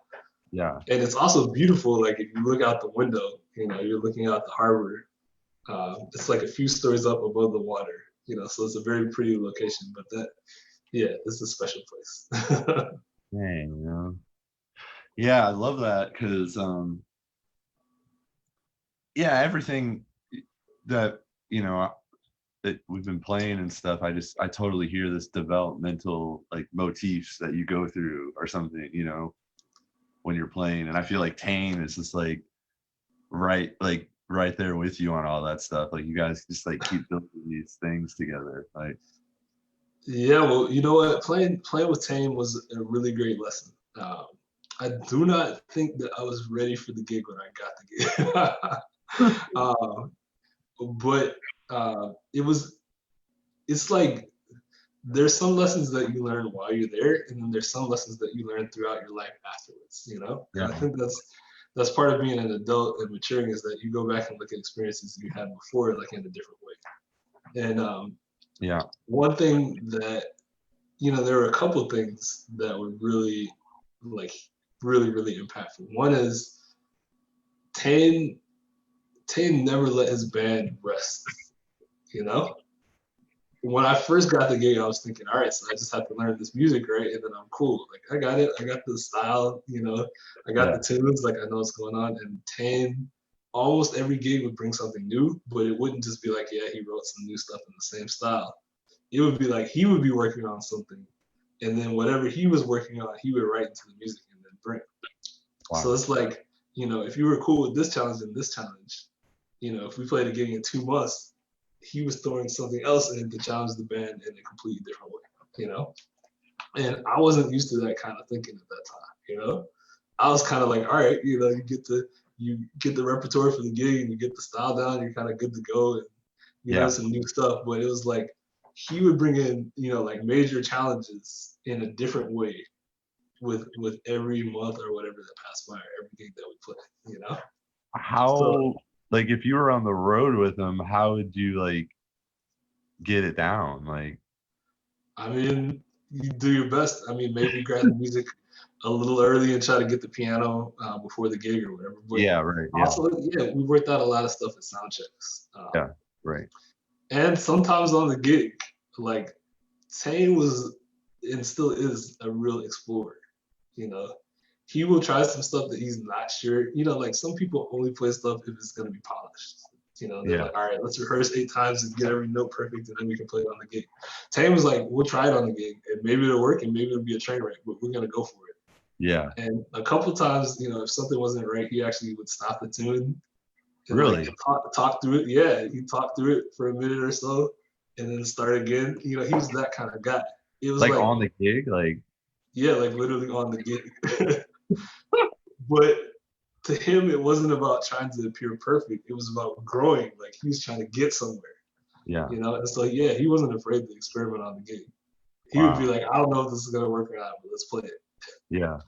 Yeah. And it's also beautiful, like if you look out the window, you're looking out the harbor. It's like a few stories up above the water, so it's a very pretty location, but yeah, this is a special place. Dang, you know. Yeah, I love that because yeah, everything that, you know, that we've been playing and stuff, I totally hear this developmental like motifs that you go through or something, when you're playing. And I feel like Tane is just right there with you on all that stuff. Like you guys just like keep building these things together. Like Yeah, well, you know what? Playing with Tame was a really great lesson. I do not think that I was ready for the gig when I got the gig. But it's like there's some lessons that you learn while you're there, and then there's some lessons that you learn throughout your life afterwards, you know? Yeah. And I think that's part of being an adult and maturing, is that you go back and look at experiences you had before, like in a different way. And Yeah. one thing that, there were a couple things that were really, like, really impactful. One is Tane never let his band rest, you know? When I first got the gig, I was thinking, all right, so I just have to learn this music, right? And then I'm cool. Like, I got it. I got the style, I got Yeah. the tunes, like, I know what's going on. And Tane, almost every gig would bring something new, but it wouldn't just be like, yeah, he wrote some new stuff in the same style. It would be like he would be working on something, and then whatever he was working on, he would write into the music and then bring. Wow. So it's like, if you were cool with this challenge and this challenge, if we played a gig in 2 months, he was throwing something else in to challenge the band in a completely different way. And I wasn't used to that kind of thinking at that time. I was kind of like, all right, you get the repertoire for the gig and you get the style down, you're kind of good to go, and you learn some new stuff. But it was like he would bring in, like major challenges in a different way with every month or whatever that passed by, or every gig that we play. How, So like, if you were on the road with him, how would you like get it down? Like, I mean, you do your best. I mean, maybe grab the music a little early and try to get the piano before the gig or whatever. But yeah, right. Yeah. also, yeah, we worked out a lot of stuff at sound checks. Yeah. Right. And sometimes on the gig, like, Tane was and still is a real explorer. You know, he will try some stuff that he's not sure. Like, some people only play stuff if it's going to be polished. They're Yeah. like, all right, let's rehearse 8 times and get every note perfect, and then we can play it on the gig. Tane was like, we'll try it on the gig, and maybe it'll work, and maybe it'll be a train wreck, but we're going to go for it. Yeah. And a couple times, if something wasn't right, he actually would stop the tune and Really? like talk through it. Yeah, he talked through it for a minute or so, and then start again. He was that kind of guy. It was Like like, on the gig? Like, yeah, like literally on the gig. But to him, it wasn't about trying to appear perfect. It was about growing. Like, he was trying to get somewhere. yeah. And so, yeah, he wasn't afraid to experiment on the gig. He would be Wow. like, I don't know if this is gonna work or not, but let's play it. Yeah.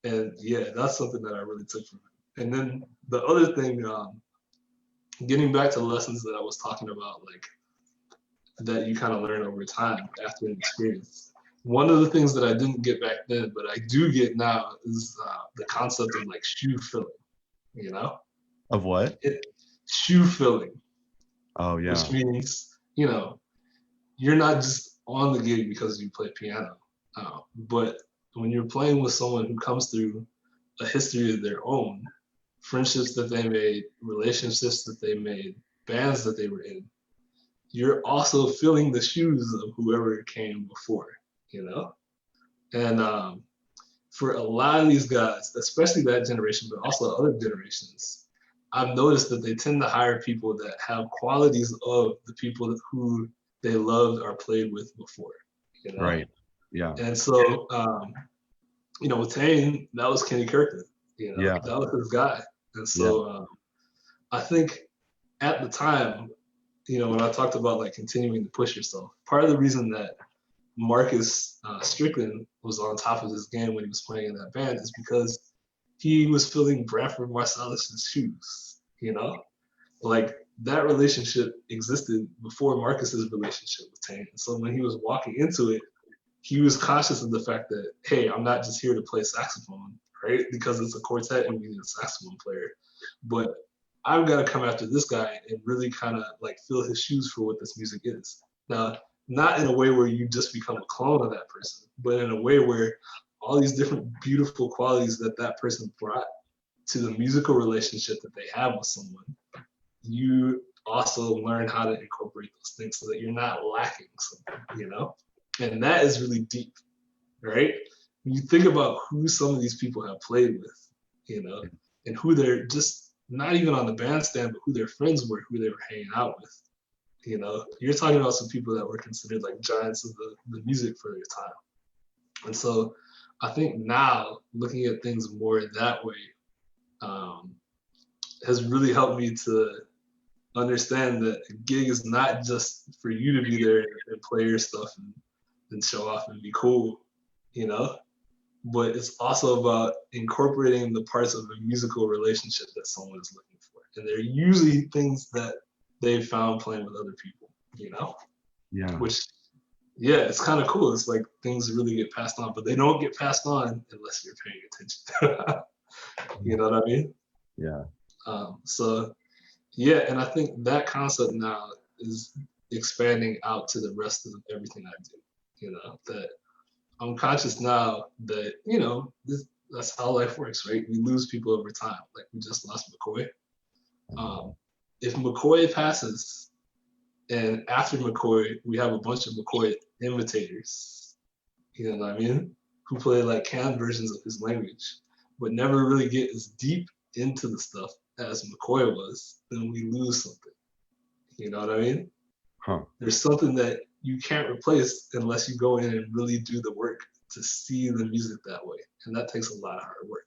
And yeah, that's something that I really took from him. And then the other thing, getting back to lessons that I was talking about, like, that you kind of learn over time after an experience. One of the things that I didn't get back then, but I do get now, is the concept of, like, shoe filling. You know, Of what? shoe filling, Oh, yeah. which means, you're not just on the gig because you play piano, but when you're playing with someone who comes through a history of their own, friendships that they made, relationships that they made, bands that they were in, you're also filling the shoes of whoever came before, you know? And for a lot of these guys, especially that generation, but also other generations, I've noticed that they tend to hire people that have qualities of the people who they loved or played with before. Right. Yeah. And so, with Tane, that was Kenny Kirkland. Yeah. That was his guy. And Yeah. so, I think at the time, when I talked about, like, continuing to push yourself, part of the reason that Marcus Strickland was on top of his game when he was playing in that band is because he was filling Bradford Marsalis's shoes. Like, that relationship existed before Marcus's relationship with Tane. So when he was walking into it, he was conscious of the fact that, hey, I'm not just here to play saxophone, right? Because it's a quartet and we need a saxophone player, but I've got to come after this guy and really kind of, like, fill his shoes for what this music is. Now, not in a way where you just become a clone of that person, but in a way where all these different beautiful qualities that that person brought to the musical relationship that they have with someone, you also learn how to incorporate those things so that you're not lacking something. And that is really deep, right? When you think about who some of these people have played with, and who they're just not even on the bandstand, but who their friends were, who they were hanging out with. You're talking about some people that were considered like giants of the music for their time. And so I think now, looking at things more that way, has really helped me to understand that a gig is not just for you to be there and play your stuff and and show off and be cool, you know? But it's also about incorporating the parts of a musical relationship that someone is looking for. And they're usually things that they've found playing with other people, you know? Yeah. Which, yeah, it's kind of cool. It's like things really get passed on, but they don't get passed on unless you're paying attention. You know what I mean? Yeah. So, yeah, and I think that concept now is expanding out to the rest of everything I do. You know, that I'm conscious now that, you know, that's how life works, right? We lose people over time. Like we just lost McCoy. If McCoy passes, and after McCoy, we have a bunch of McCoy imitators, you know what I mean? Who play like canned versions of his language, but never really get as deep into the stuff as McCoy was, then we lose something. You know what I mean? Huh. There's something that you can't replace unless you go in and really do the work to see the music that way. And that takes a lot of hard work,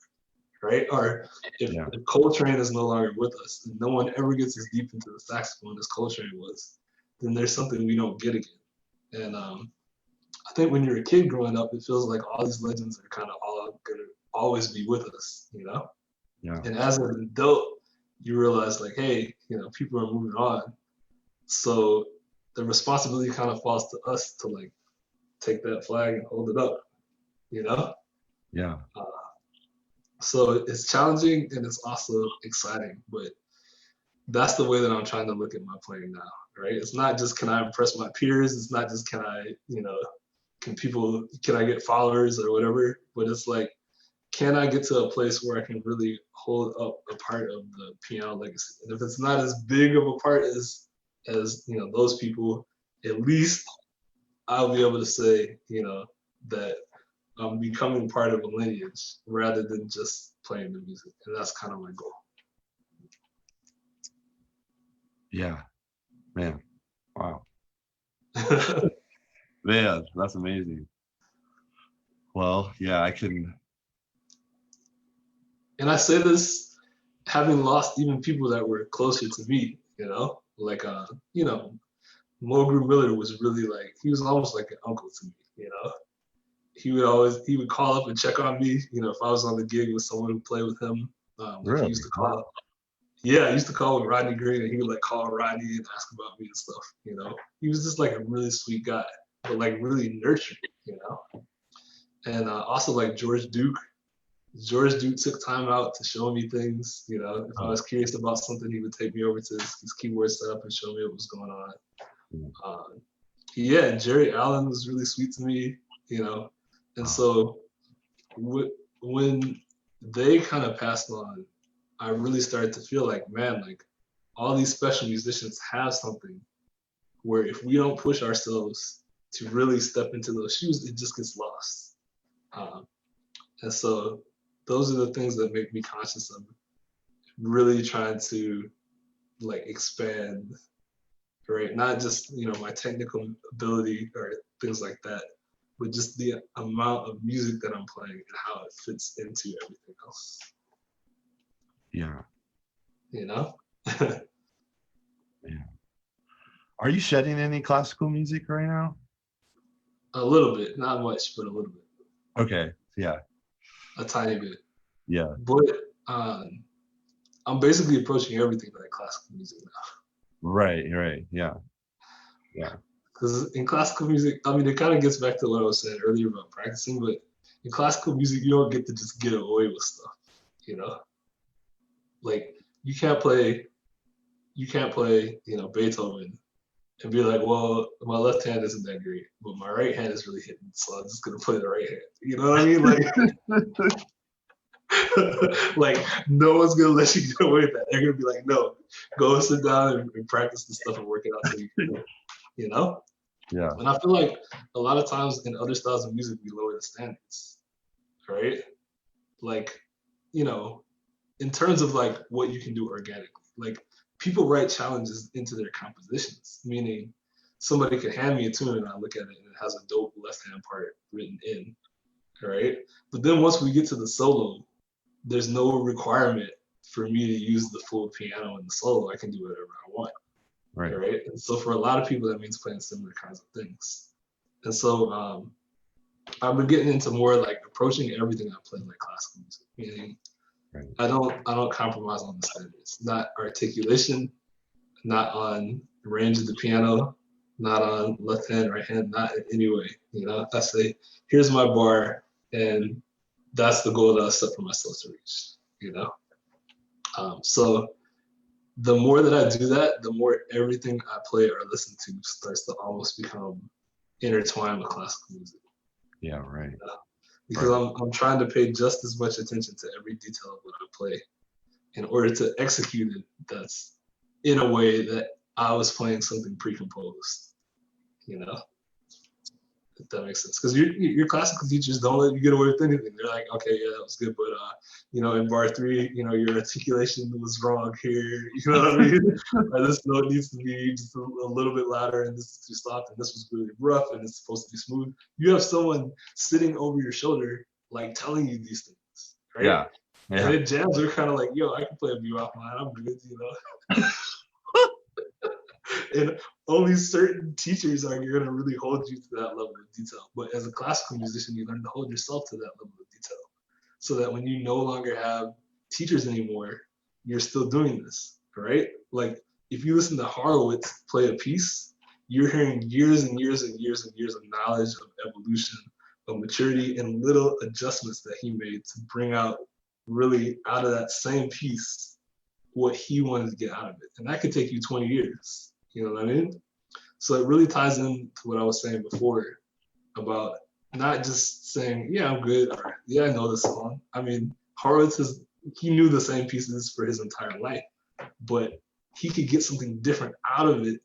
right? Or if Coltrane is no longer with us and no one ever gets as deep into the saxophone as Coltrane was, then there's something we don't get again. And I think when you're a kid growing up, it feels like all these legends are kind of all gonna always be with us, you know? Yeah. And as an adult, you realize like, hey, you know, people are moving on. So the responsibility kind of falls to us to like take that flag and hold it up, you know? Yeah. So it's challenging and it's also exciting, but that's the way that I'm trying to look at my playing now, right? It's not just can I impress my peers? It's not just can I, you know, can I get followers or whatever? But it's like, can I get to a place where I can really hold up a part of the piano legacy? And if it's not as big of a part as you know those people, at least I'll be able to say, you know, that I'm becoming part of a lineage rather than just playing the music. And that's kind of my goal. Yeah. Man. Wow. Man, that's amazing. Well, yeah, I can. And I say this having lost even people that were closer to me, you know, like, you know, Mulgrew Miller was really like, he was almost like an uncle to me, you know. He would call up and check on me, you know, if I was on the gig with someone who played with him. Like Really? he used to call. Yeah, I used to call with Rodney Green, and he would like call Rodney and ask about me and stuff. You know, he was just like a really sweet guy, but like really nurturing. You know, and also like George Duke. George Duke took time out to show me things. You know, if I was curious about something, he would take me over to his keyboard setup and show me what was going on. Yeah, and Jerry Allen was really sweet to me. You know, and so when they kind of passed on, I really started to feel like, man, like all these special musicians have something where if we don't push ourselves to really step into those shoes, it just gets lost. And so those are the things that make me conscious of really trying to like expand, right? Not just, you know, my technical ability or things like that, but just the amount of music that I'm playing and how it fits into everything else. Yeah. You know? Yeah. Are you shedding any classical music right now? A little bit, not much, but a little bit. Okay. Yeah. A tiny bit. Yeah. But I'm basically approaching everything like classical music now. Right. Yeah. Yeah. Because in classical music, I mean, it kind of gets back to what I was saying earlier about practicing, but in classical music, you don't get to just get away with stuff, you know? Like, you can't play, you know, Beethoven and be like, well, my left hand isn't that great, but my right hand is really hitting, so I'm just gonna play the right hand. You know what I mean? Like, like no one's gonna let you get away with that. They're gonna be like, no, go sit down and practice the stuff and work it out so you can, you know? Yeah. And I feel like a lot of times in other styles of music, we lower the standards, right? Like, you know, in terms of like what you can do organically, like people write challenges into their compositions, meaning somebody could hand me a tune and I look at it and it has a dope left hand part written in, right? But then once we get to the solo, there's no requirement for me to use the full piano in the solo. I can do whatever I want. Right. And so for a lot of people, that means playing similar kinds of things. And so I've been getting into more like approaching everything I play like classical music, meaning Right. I don't compromise on the standards, not articulation, not on range of the piano, not on left hand, right hand, not in any way. You know, I say, here's my bar, and that's the goal that I set for myself to reach. You know, so the more that I do that, the more everything I play or listen to starts to almost become intertwined with classical music. Yeah, right. You know? Because Right. I'm trying to pay just as much attention to every detail of what I play in order to execute it. That's in a way that I was playing something pre-composed. You know, if that makes sense. Because your classical teachers don't let you get away with anything. They're like, okay, yeah, that was good, but you know, in bar three, you know, your articulation was wrong here. You know what I mean? Or this note needs to be just a little bit louder, and this is too soft, and this was really rough, and it's supposed to be smooth. You have someone sitting over your shoulder, like telling you these things, right? Yeah. And Yeah. in jams, they're kind of like, yo, I can play a bebop line. I'm good, you know. And only certain teachers are going to really hold you to that level of detail. But as a classical musician, you learn to hold yourself to that level of detail, so that when you no longer have teachers anymore, you're still doing this, right? Like if you listen to Horowitz play a piece, you're hearing years and years and years and years of knowledge, of evolution, of maturity, and little adjustments that he made to bring out really out of that same piece what he wanted to get out of it. And that could take you 20 years. You know what I mean? So it really ties into what I was saying before about not just saying, yeah, I'm good, or yeah, I know the song. I mean, Horowitz he knew the same pieces for his entire life, but he could get something different out of it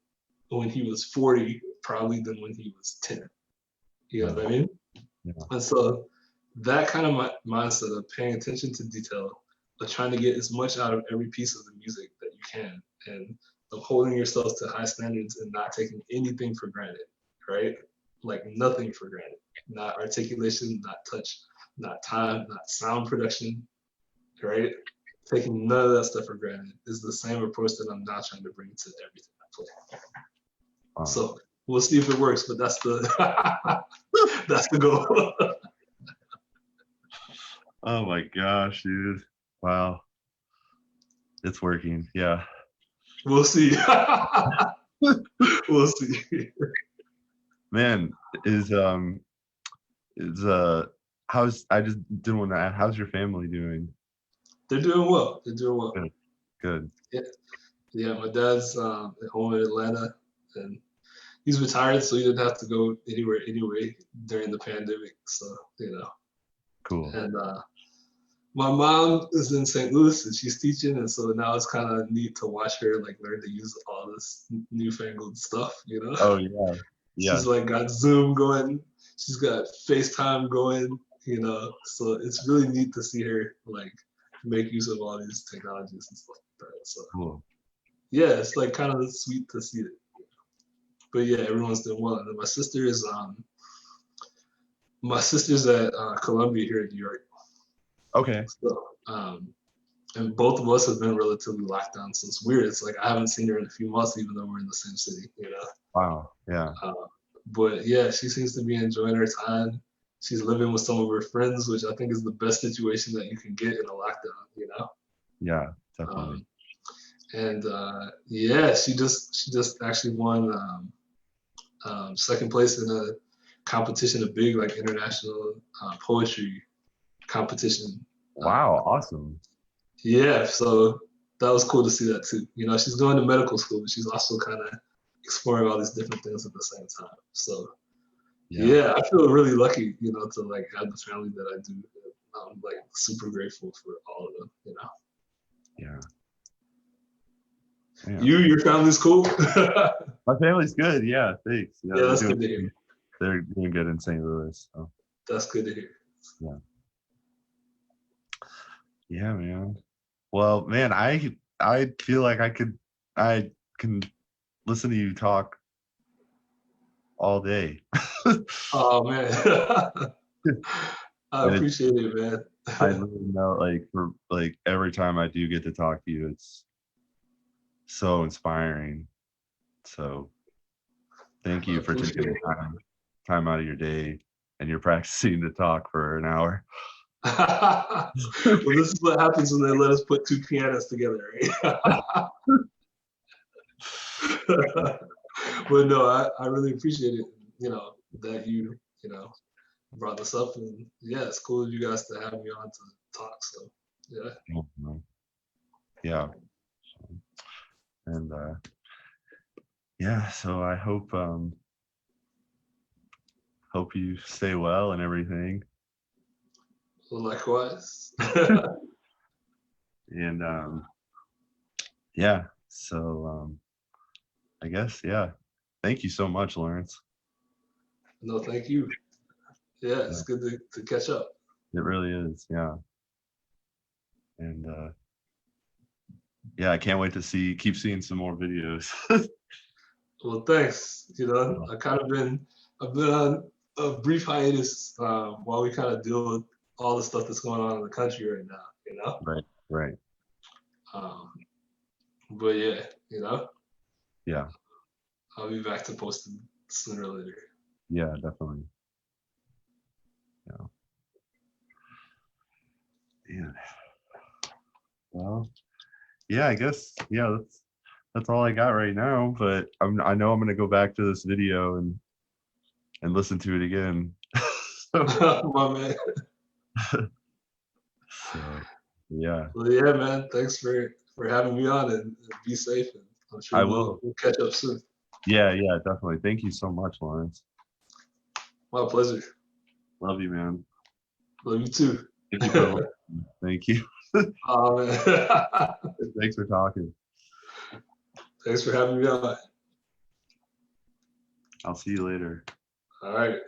when he was 40, probably, than when he was 10. You know what I mean? Yeah. And so that kind of mindset of paying attention to detail, of trying to get as much out of every piece of the music that you can, and of holding yourself to high standards and not taking anything for granted, right? Like nothing for granted. Not articulation, not touch, not time, not sound production, right? Taking none of that stuff for granted is the same approach that I'm now trying to bring to everything I play. So we'll see if it works, but that's the that's the goal. Oh my gosh, dude. Wow. It's working. Yeah. We'll see. We'll see. Man, is how's I just didn't want to ask, how's your family doing? They're doing well. They're doing well. Good. Good. Yeah, yeah. My dad's at home in Atlanta, and he's retired, so he didn't have to go anywhere anyway during the pandemic. So you know, Cool. and my mom is in St. Louis and she's teaching, and so now it's kind of neat to watch her like learn to use all this newfangled stuff. You know, Oh yeah. Yeah. she's like got Zoom going, she's got FaceTime going. You know, so it's really neat to see her like make use of all these technologies and stuff like that. So Cool. yeah, it's like kind of sweet to see it. But yeah, everyone's doing well. And then my sister's at Columbia here in New York. Okay. So, and both of us have been relatively locked down, so it's weird. It's like I haven't seen her in a few months, even though we're in the same city, you know. Wow. Yeah. But yeah, she seems to be enjoying her time. She's living with some of her friends, which I think is the best situation that you can get in a lockdown, you know. Yeah. Definitely. And yeah, she just actually won second place in a competition, a big like international poetry competition. Wow. Awesome. Yeah, so that was cool to see that too. You know, she's going to medical school, but she's also kind of exploring all these different things at the same time. So yeah, I feel really lucky, you know, to like have the family that I do. I'm like super grateful for all of them, you know. Yeah. Yeah. Your family's cool. My family's good. Yeah. Thanks. Yeah. Yeah, that's good to hear. They're doing good in St. Louis. So. That's good to hear. Yeah. Yeah, man. Well, man, I feel like I can listen to you talk all day. Oh man. I appreciate it, man. I really know, like, for like every time I do get to talk to you, it's so inspiring. So thank you for taking the time. time out of your day and you're practicing to talk for an hour. Well, this is what happens when they let us put two pianos together, right? But no, I really appreciate it, that you know, brought this up, and yeah, it's cool of you guys to have me on to talk. So yeah. Yeah. And yeah, so I hope you stay well and everything. Well, likewise. And yeah, so I guess, yeah. Thank you so much, Lawrence. No, thank you. Yeah, Yeah, it's good to catch up. it really is. Yeah. And yeah, I can't wait to keep seeing some more videos. Well, thanks. I've been on a brief hiatus while we kind of deal with all the stuff that's going on in the country right now. Right, right. Um, but yeah, Yeah, I'll be back to posting sooner or later. yeah, definitely. Yeah. Yeah. Well, yeah, I guess, yeah, that's all I got right now, but I know I'm gonna go back to this video and listen to it again. So, My man. so yeah, Well, yeah, man. Thanks for having me on, and be safe. And I'm sure I we'll will. catch up soon. Yeah, yeah, definitely. Thank you so much, Lawrence. My pleasure. Love you, man. Love you too. Thank you for listening. Thank you. Oh man. Thanks for talking. Thanks for having me on. I'll see you later. All right.